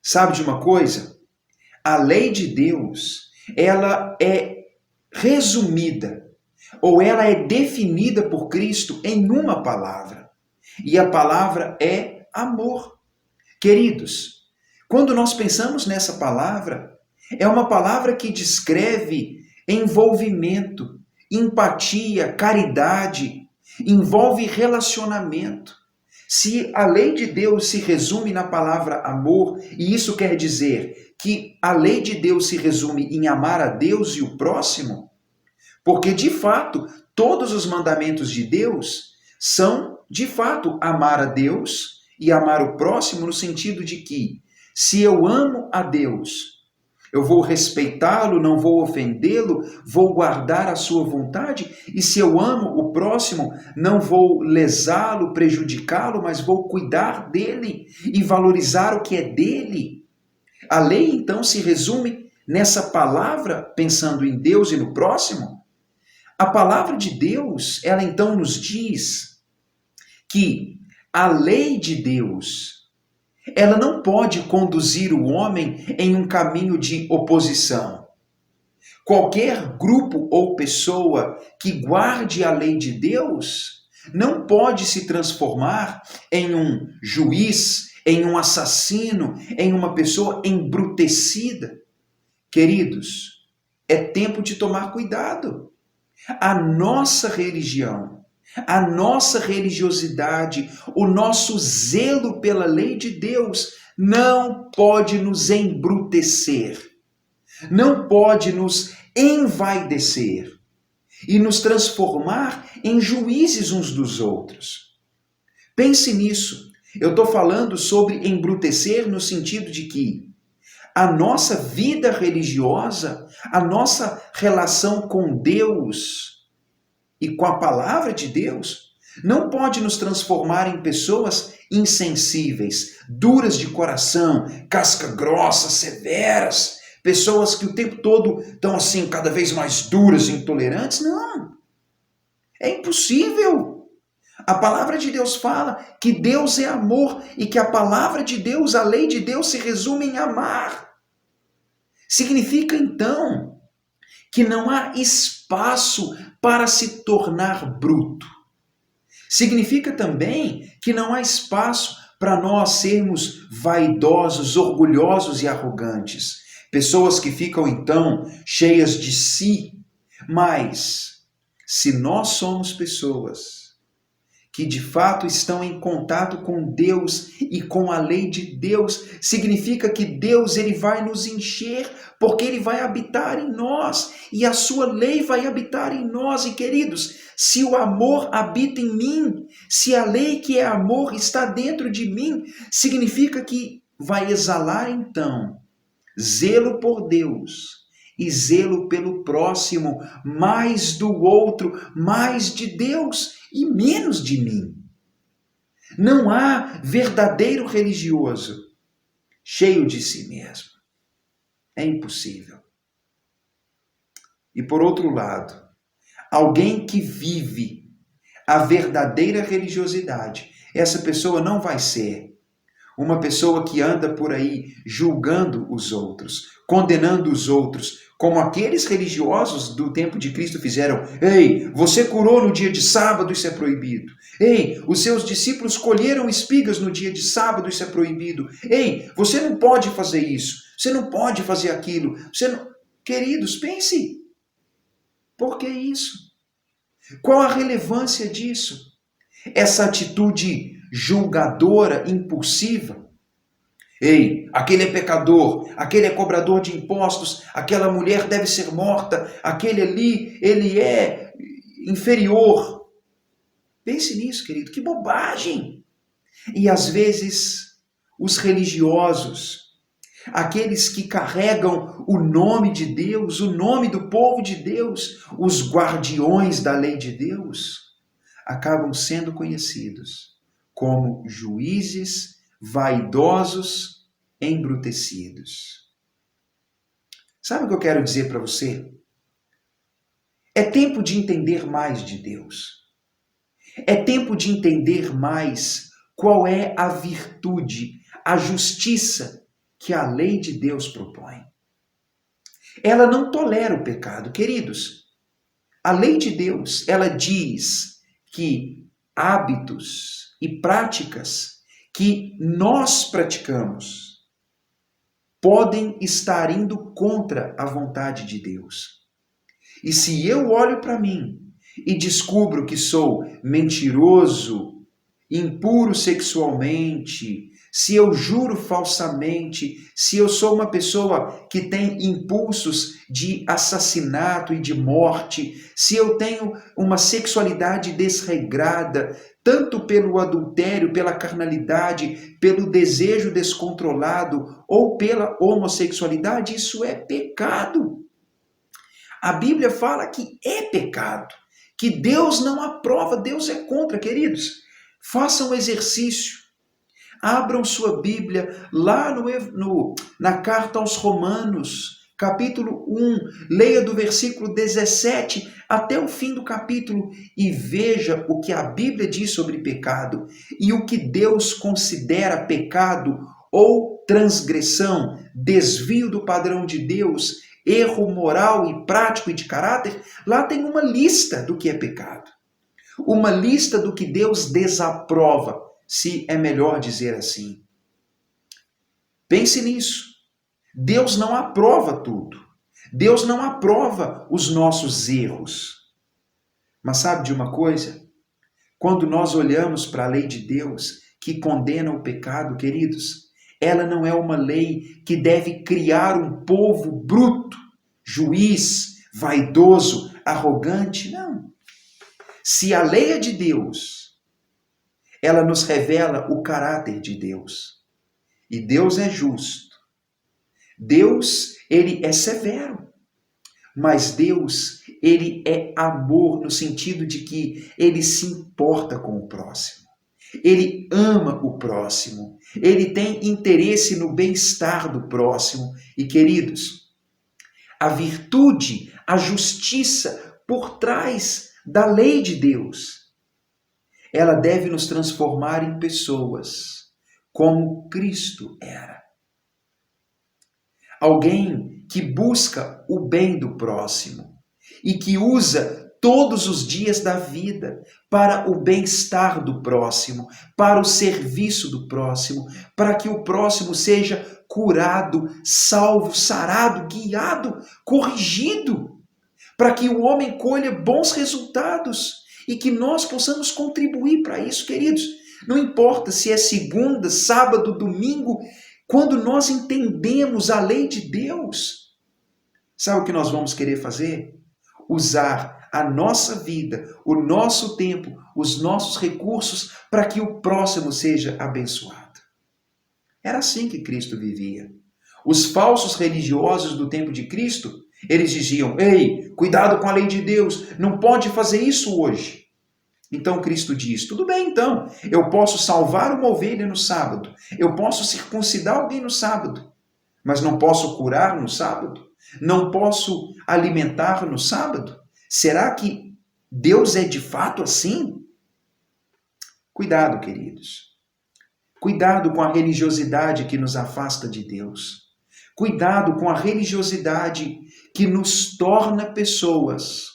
Sabe de uma coisa? A lei de Deus, ela é resumida, ou ela é definida por Cristo em uma palavra. E a palavra é amor. Queridos, quando nós pensamos nessa palavra, é uma palavra que descreve envolvimento, empatia, caridade, envolve relacionamento. Se a lei de Deus se resume na palavra amor, e isso quer dizer que a lei de Deus se resume em amar a Deus e o próximo, porque de fato todos os mandamentos de Deus são de fato amar a Deus e amar o próximo, no sentido de que se eu amo a Deus, eu vou respeitá-lo, não vou ofendê-lo, vou guardar a sua vontade. E se eu amo o próximo, não vou lesá-lo, prejudicá-lo, mas vou cuidar dele e valorizar o que é dele. A lei, então, se resume nessa palavra, pensando em Deus e no próximo. A palavra de Deus, ela então nos diz que a lei de Deus, ela não pode conduzir o homem em um caminho de oposição. Qualquer grupo ou pessoa que guarde a lei de Deus não pode se transformar em um juiz, em um assassino, em uma pessoa embrutecida. Queridos, é tempo de tomar cuidado. A nossa religião, a nossa religiosidade, o nosso zelo pela lei de Deus não pode nos embrutecer, não pode nos envaidecer e nos transformar em juízes uns dos outros. Pense nisso. Eu estou falando sobre embrutecer no sentido de que a nossa vida religiosa, a nossa relação com Deus e com a palavra de Deus, não pode nos transformar em pessoas insensíveis, duras de coração, casca grossa, severas, pessoas que o tempo todo estão assim, cada vez mais duras e intolerantes. Não, é impossível. A palavra de Deus fala que Deus é amor e que a palavra de Deus, a lei de Deus, se resume em amar. Significa então que não há espaço para se tornar bruto. Significa também que não há espaço para nós sermos vaidosos, orgulhosos e arrogantes. Pessoas que ficam então cheias de si. Mas se nós somos pessoas que de fato estão em contato com Deus e com a lei de Deus, significa que Deus ele vai nos encher, porque ele vai habitar em nós e a sua lei vai habitar em nós. E queridos, se o amor habita em mim, se a lei que é amor está dentro de mim, significa que vai exalar então zelo por Deus e zelo pelo próximo, mais do outro, mais de Deus e menos de mim. Não há verdadeiro religioso cheio de si mesmo. É impossível. E por outro lado, alguém que vive a verdadeira religiosidade, essa pessoa não vai ser uma pessoa que anda por aí julgando os outros, condenando os outros, como aqueles religiosos do tempo de Cristo fizeram. Ei, você curou no dia de sábado, isso é proibido. Ei, os seus discípulos colheram espigas no dia de sábado, isso é proibido. Ei, você não pode fazer isso, você não pode fazer aquilo. Você não... Queridos, pense. Por que isso? Qual a relevância disso? Essa atitude julgadora, impulsiva. Ei, aquele é pecador, aquele é cobrador de impostos, aquela mulher deve ser morta, aquele ali, ele é inferior. Pense nisso, querido, que bobagem! E às vezes, os religiosos, aqueles que carregam o nome de Deus, o nome do povo de Deus, os guardiões da lei de Deus, acabam sendo conhecidos como juízes vaidosos, embrutecidos. Sabe o que eu quero dizer para você? É tempo de entender mais de Deus. É tempo de entender mais qual é a virtude, a justiça que a lei de Deus propõe. Ela não tolera o pecado, queridos. A lei de Deus, ela diz que hábitos e práticas que nós praticamos podem estar indo contra a vontade de Deus. E se eu olho para mim e descubro que sou mentiroso, impuro sexualmente, se eu juro falsamente, se eu sou uma pessoa que tem impulsos de assassinato e de morte, se eu tenho uma sexualidade desregrada, tanto pelo adultério, pela carnalidade, pelo desejo descontrolado ou pela homossexualidade, isso é pecado. A Bíblia fala que é pecado, que Deus não aprova, Deus é contra, queridos. Façam um exercício. Abram sua Bíblia lá na carta aos Romanos, capítulo 1, leia do versículo 17 até o fim do capítulo e veja o que a Bíblia diz sobre pecado e o que Deus considera pecado ou transgressão, desvio do padrão de Deus, erro moral e prático e de caráter. Lá tem uma lista do que é pecado, uma lista do que Deus desaprova, se é melhor dizer assim. Pense nisso. Deus não aprova tudo. Deus não aprova os nossos erros. Mas sabe de uma coisa? Quando nós olhamos para a lei de Deus, que condena o pecado, queridos, ela não é uma lei que deve criar um povo bruto, juiz, vaidoso, arrogante. Não. Se a lei é de Deus, ela nos revela o caráter de Deus. E Deus é justo. Deus, ele é severo. Mas Deus, ele é amor no sentido de que ele se importa com o próximo. Ele ama o próximo. Ele tem interesse no bem-estar do próximo. E, queridos, a virtude, a justiça por trás da lei de Deus, ela deve nos transformar em pessoas como Cristo era. Alguém que busca o bem do próximo e que usa todos os dias da vida para o bem-estar do próximo, para o serviço do próximo, para que o próximo seja curado, salvo, sarado, guiado, corrigido, para que o homem colha bons resultados. e que nós possamos contribuir para isso, queridos. Não importa se é segunda, sábado, domingo, quando nós entendemos a lei de Deus, sabe o que nós vamos querer fazer? Usar a nossa vida, o nosso tempo, os nossos recursos para que o próximo seja abençoado. Era assim que Cristo vivia. Os falsos religiosos do tempo de Cristo, eles diziam: ei, cuidado com a lei de Deus, não pode fazer isso hoje. Então Cristo diz: tudo bem então, eu posso salvar uma ovelha no sábado, eu posso circuncidar alguém no sábado, mas não posso curar no sábado? Não posso alimentar no sábado? Será que Deus é de fato assim? Cuidado, queridos. Cuidado com a religiosidade que nos afasta de Deus. Cuidado com a religiosidade que nos torna pessoas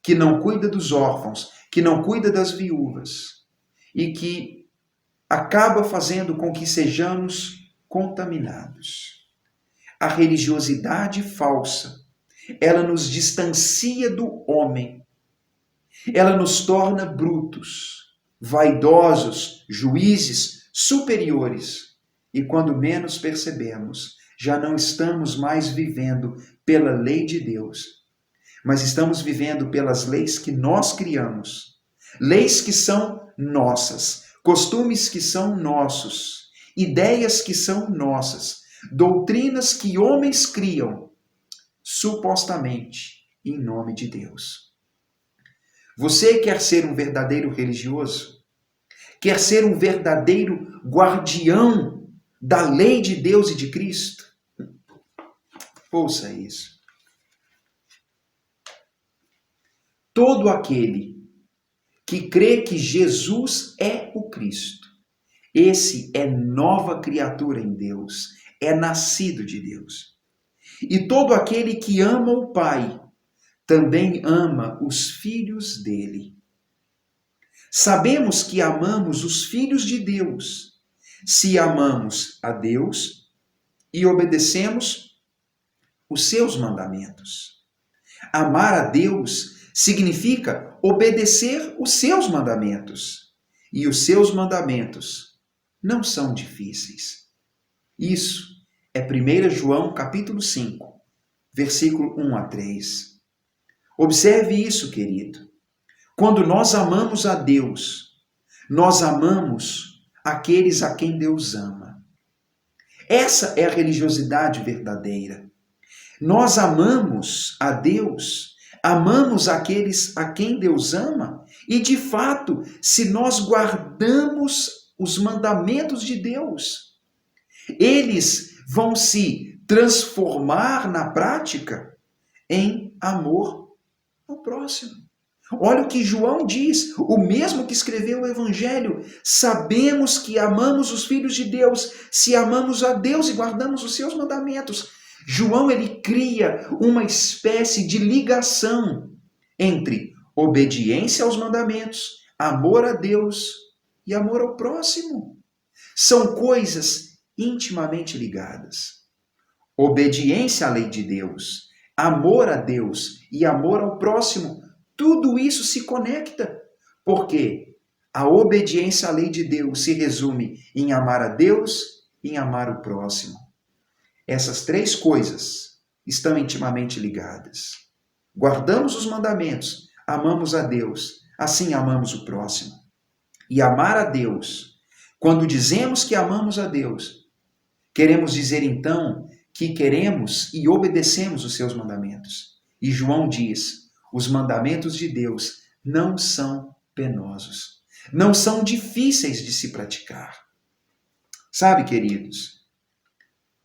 que não cuida dos órfãos, que não cuida das viúvas e que acaba fazendo com que sejamos contaminados. A religiosidade falsa, ela nos distancia do homem. Ela nos torna brutos, vaidosos, juízes, superiores. E quando menos percebemos, já não estamos mais vivendo pela lei de Deus, mas estamos vivendo pelas leis que nós criamos. Leis que são nossas, costumes que são nossos, ideias que são nossas, doutrinas que homens criam, supostamente em nome de Deus. Você quer ser um verdadeiro religioso? Quer ser um verdadeiro guardião da lei de Deus e de Cristo? Ouça isso. Todo aquele que crê que Jesus é o Cristo, esse é nova criatura em Deus, é nascido de Deus. E todo aquele que ama o Pai, também ama os filhos dele. Sabemos que amamos os filhos de Deus, se amamos a Deus e obedecemos os seus mandamentos. Amar a Deus significa obedecer os seus mandamentos. E os seus mandamentos não são difíceis. Isso é 1 João capítulo 5, versículo 1 a 3. Observe isso, querido. Quando nós amamos a Deus, nós amamos aqueles a quem Deus ama. Essa é a religiosidade verdadeira. Nós amamos a Deus, amamos aqueles a quem Deus ama, e de fato, se nós guardamos os mandamentos de Deus, eles vão se transformar na prática em amor ao próximo. Olha o que João diz, o mesmo que escreveu o Evangelho. Sabemos que amamos os filhos de Deus, se amamos a Deus e guardamos os seus mandamentos. João, ele cria uma espécie de ligação entre obediência aos mandamentos, amor a Deus e amor ao próximo. São coisas intimamente ligadas. Obediência à lei de Deus, amor a Deus e amor ao próximo, tudo isso se conecta, porque a obediência à lei de Deus se resume em amar a Deus e em amar o próximo. Essas três coisas estão intimamente ligadas. Guardamos os mandamentos, amamos a Deus, assim amamos o próximo. E amar a Deus, quando dizemos que amamos a Deus, queremos dizer então que queremos e obedecemos os seus mandamentos. E João diz: os mandamentos de Deus não são penosos, não são difíceis de se praticar. Sabe, queridos,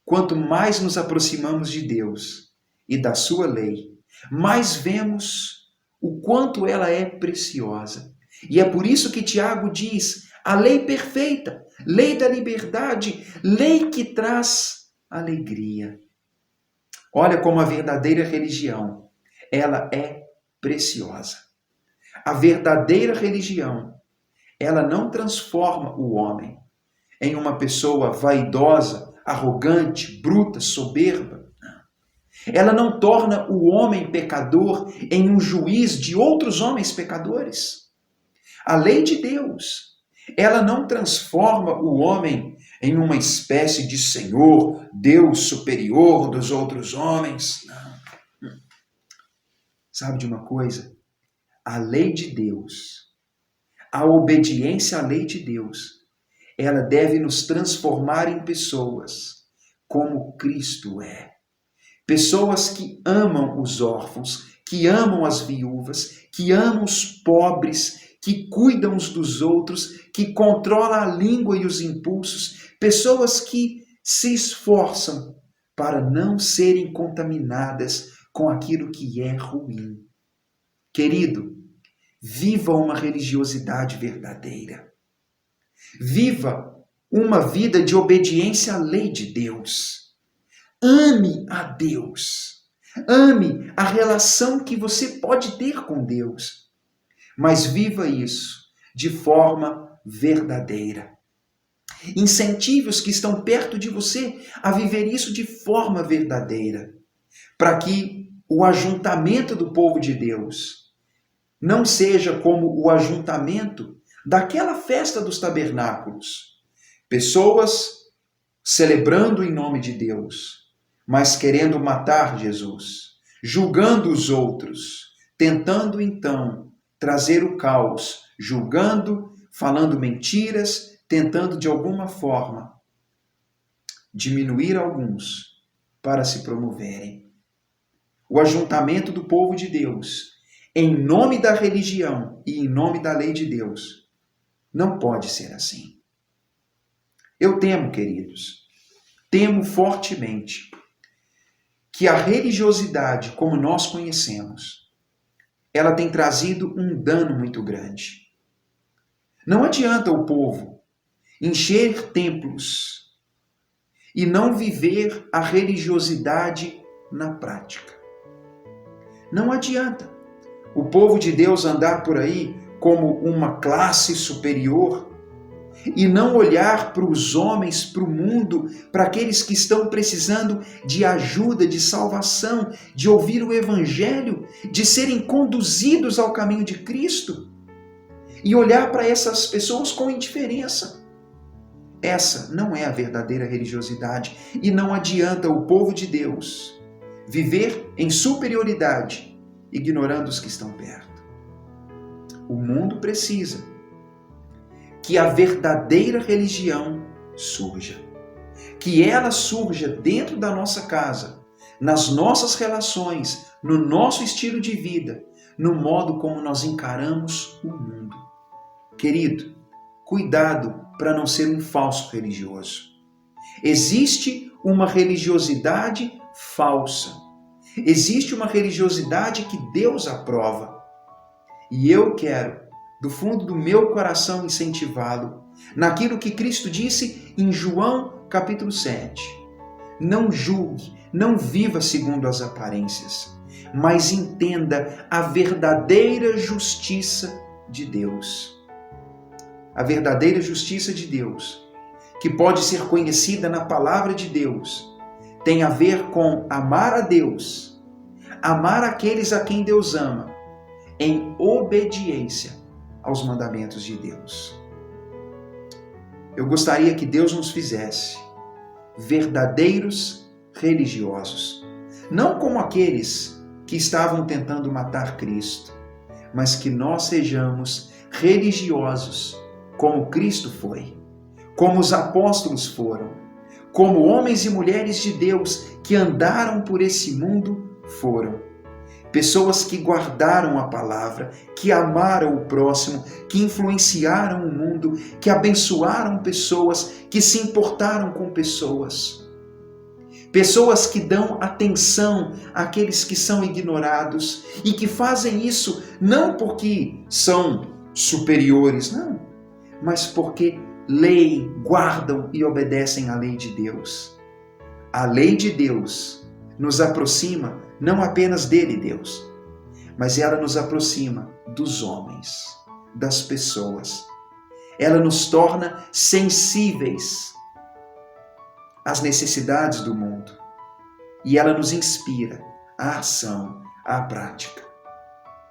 quanto mais nos aproximamos de Deus e da sua lei, mais vemos o quanto ela é preciosa. E é por isso que Tiago diz: a lei perfeita, lei da liberdade, lei que traz alegria. Olha como a verdadeira religião, ela é preciosa. A verdadeira religião, ela não transforma o homem em uma pessoa vaidosa, arrogante, bruta, soberba. Ela não torna o homem pecador em um juiz de outros homens pecadores. A lei de Deus, ela não transforma o homem em uma espécie de senhor, Deus superior dos outros homens. Não. Sabe de uma coisa? A lei de Deus, a obediência à lei de Deus, ela deve nos transformar em pessoas como Cristo é. Pessoas que amam os órfãos, que amam as viúvas, que amam os pobres, que cuidam uns dos outros, que controlam a língua e os impulsos. Pessoas que se esforçam para não serem contaminadas com aquilo que é ruim. Querido, viva uma religiosidade verdadeira. Viva uma vida de obediência à lei de Deus. Ame a Deus. Ame a relação que você pode ter com Deus. Mas viva isso de forma verdadeira. Incentive os que estão perto de você a viver isso de forma verdadeira, para que o ajuntamento do povo de Deus não seja como o ajuntamento daquela festa dos tabernáculos. Pessoas celebrando em nome de Deus, mas querendo matar Jesus, julgando os outros, tentando então trazer o caos, julgando, falando mentiras, tentando de alguma forma diminuir alguns para se promoverem. O ajuntamento do povo de Deus, em nome da religião e em nome da lei de Deus, não pode ser assim. Eu temo, queridos, temo fortemente que a religiosidade, como nós conhecemos, ela tem trazido um dano muito grande. Não adianta o povo encher templos e não viver a religiosidade na prática. Não adianta o povo de Deus andar por aí como uma classe superior e não olhar para os homens, para o mundo, para aqueles que estão precisando de ajuda, de salvação, de ouvir o Evangelho, de serem conduzidos ao caminho de Cristo, e olhar para essas pessoas com indiferença. Essa não é a verdadeira religiosidade, e não adianta o povo de Deus viver em superioridade, ignorando os que estão perto. O mundo precisa que a verdadeira religião surja. Que ela surja dentro da nossa casa, nas nossas relações, no nosso estilo de vida, no modo como nós encaramos o mundo. Querido, cuidado para não ser um falso religioso. Existe uma religiosidade falsa. Existe uma religiosidade que Deus aprova. E eu quero, do fundo do meu coração, incentivá-lo naquilo que Cristo disse em João capítulo 7. Não julgue, não viva segundo as aparências, mas entenda a verdadeira justiça de Deus. A verdadeira justiça de Deus, que pode ser conhecida na palavra de Deus, tem a ver com amar a Deus, amar aqueles a quem Deus ama, em obediência aos mandamentos de Deus. Eu gostaria que Deus nos fizesse verdadeiros religiosos, não como aqueles que estavam tentando matar Cristo, mas que nós sejamos religiosos como Cristo foi, como os apóstolos foram, como homens e mulheres de Deus que andaram por esse mundo foram. Pessoas que guardaram a palavra, que amaram o próximo, que influenciaram o mundo, que abençoaram pessoas, que se importaram com pessoas. Pessoas que dão atenção àqueles que são ignorados e que fazem isso não porque são superiores, não, mas porque leem, guardam e obedecem à lei de Deus. A lei de Deus nos aproxima não apenas dele, Deus, mas ela nos aproxima dos homens, das pessoas. Ela nos torna sensíveis às necessidades do mundo. e ela nos inspira à ação, à prática.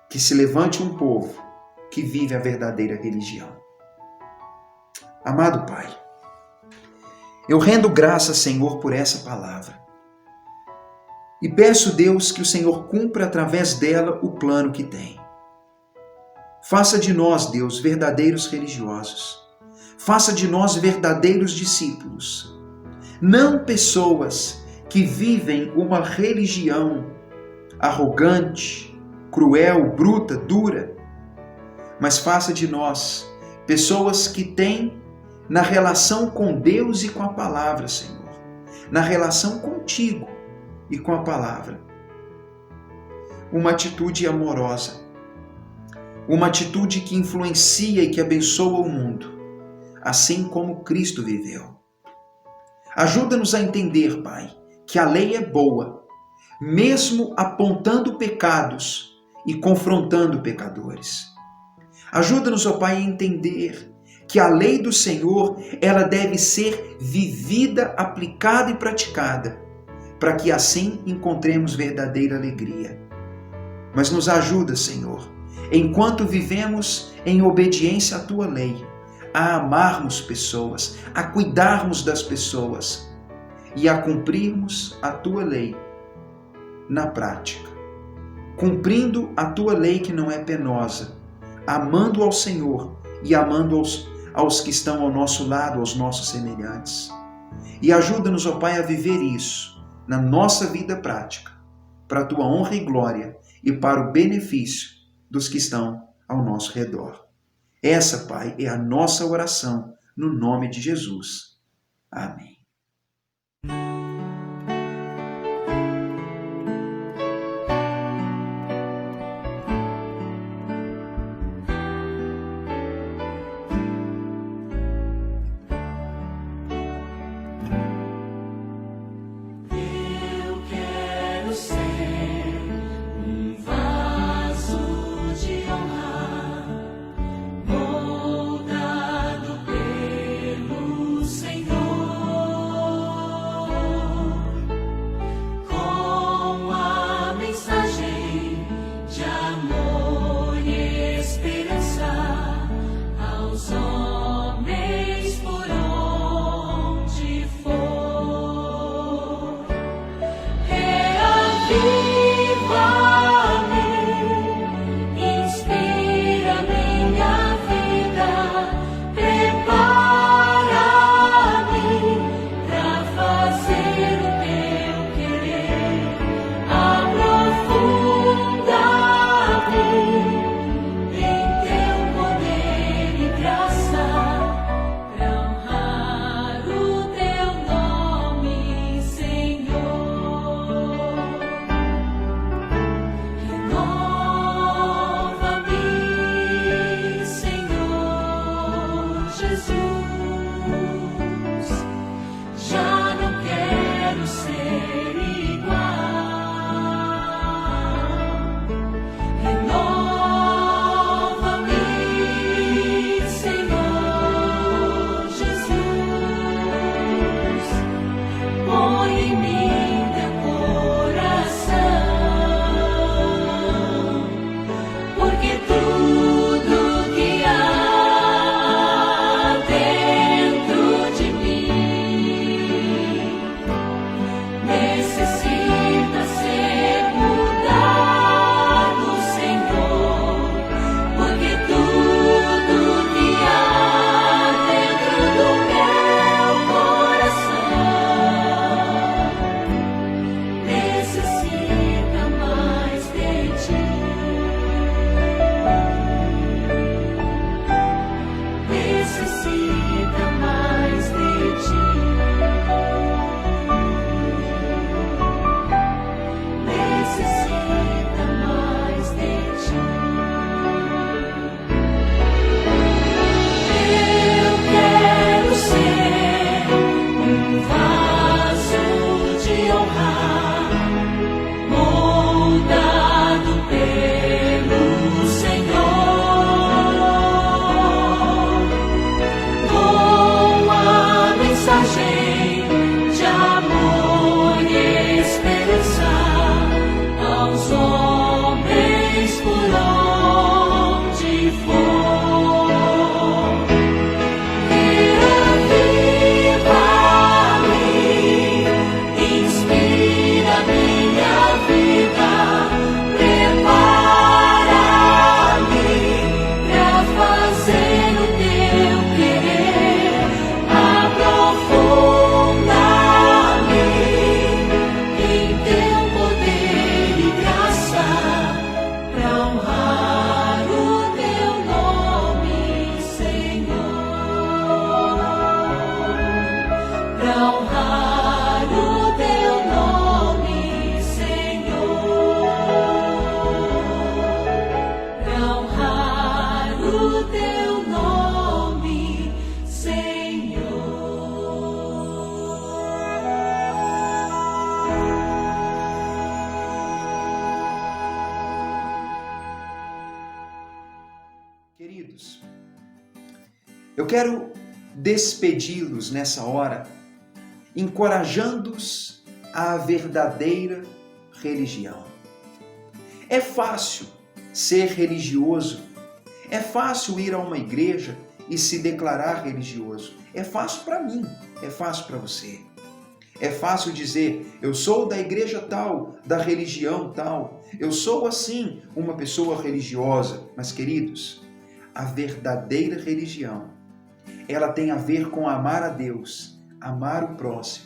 Que se levante um povo que vive a verdadeira religião. Amado Pai, eu rendo graças, Senhor, por essa palavra. E peço, Deus, que o Senhor cumpra através dela o plano que tem. Faça de nós, Deus, verdadeiros religiosos. Faça de nós verdadeiros discípulos. Não pessoas que vivem uma religião arrogante, cruel, bruta, dura, mas faça de nós pessoas que têm na relação com Deus e com a palavra, Senhor, na relação contigo e com a palavra, uma atitude amorosa, uma atitude que influencia e que abençoa o mundo, assim como Cristo viveu. Ajuda-nos a entender, Pai, que a lei é boa, mesmo apontando pecados e confrontando pecadores. Ajuda-nos, ó Pai, a entender que a lei do Senhor, ela deve ser vivida, aplicada e praticada, para que assim encontremos verdadeira alegria. Mas nos ajuda, Senhor, enquanto vivemos em obediência à Tua lei, a amarmos pessoas, a cuidarmos das pessoas e a cumprirmos a Tua lei na prática. Cumprindo a Tua lei que não é penosa, amando ao Senhor e amando aos que estão ao nosso lado, aos nossos semelhantes. E ajuda-nos, ó Pai, a viver isso na nossa vida prática, para a Tua honra e glória e para o benefício dos que estão ao nosso redor. Essa, Pai, é a nossa oração, no nome de Jesus. Amém. Tudo que há dentro quero despedi-los nessa hora, encorajando-os à verdadeira religião. É fácil ser religioso, é fácil ir a uma igreja e se declarar religioso. É fácil para mim, é fácil para você. É fácil dizer, eu sou da igreja tal, da religião tal, eu sou assim uma pessoa religiosa. Mas, queridos, a verdadeira religião, ela tem a ver com amar a Deus, amar o próximo,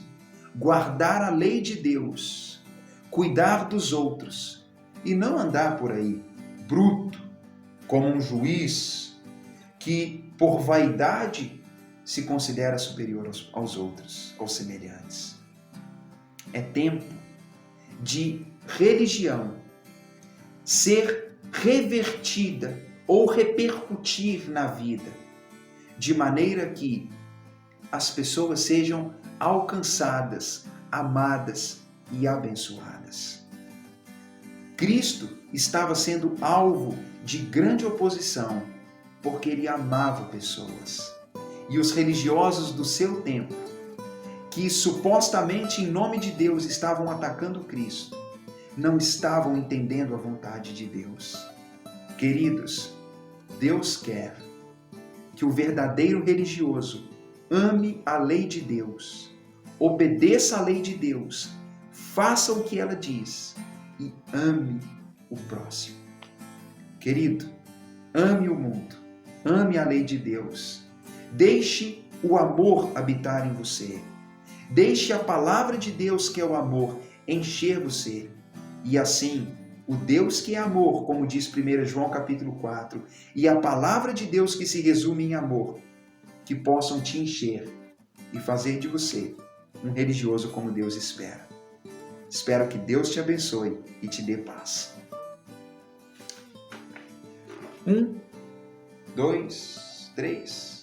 guardar a lei de Deus, cuidar dos outros e não andar por aí bruto, como um juiz que, por vaidade, se considera superior aos outros, aos semelhantes. É tempo de religião ser revertida ou repercutir na vida, de maneira que as pessoas sejam alcançadas, amadas e abençoadas. Cristo estava sendo alvo de grande oposição, porque ele amava pessoas. E os religiosos do seu tempo, que supostamente em nome de Deus estavam atacando Cristo, não estavam entendendo a vontade de Deus. Queridos, Deus quer que o verdadeiro religioso ame a lei de Deus, obedeça a lei de Deus, faça o que ela diz e ame o próximo. Querido, ame o mundo, ame a lei de Deus, deixe o amor habitar em você, deixe a palavra de Deus, que é o amor, encher você, e assim o Deus que é amor, como diz 1 João capítulo 4, e a palavra de Deus que se resume em amor, que possam te encher e fazer de você um religioso como Deus espera. Espero que Deus te abençoe e te dê paz. 1, 2, 3...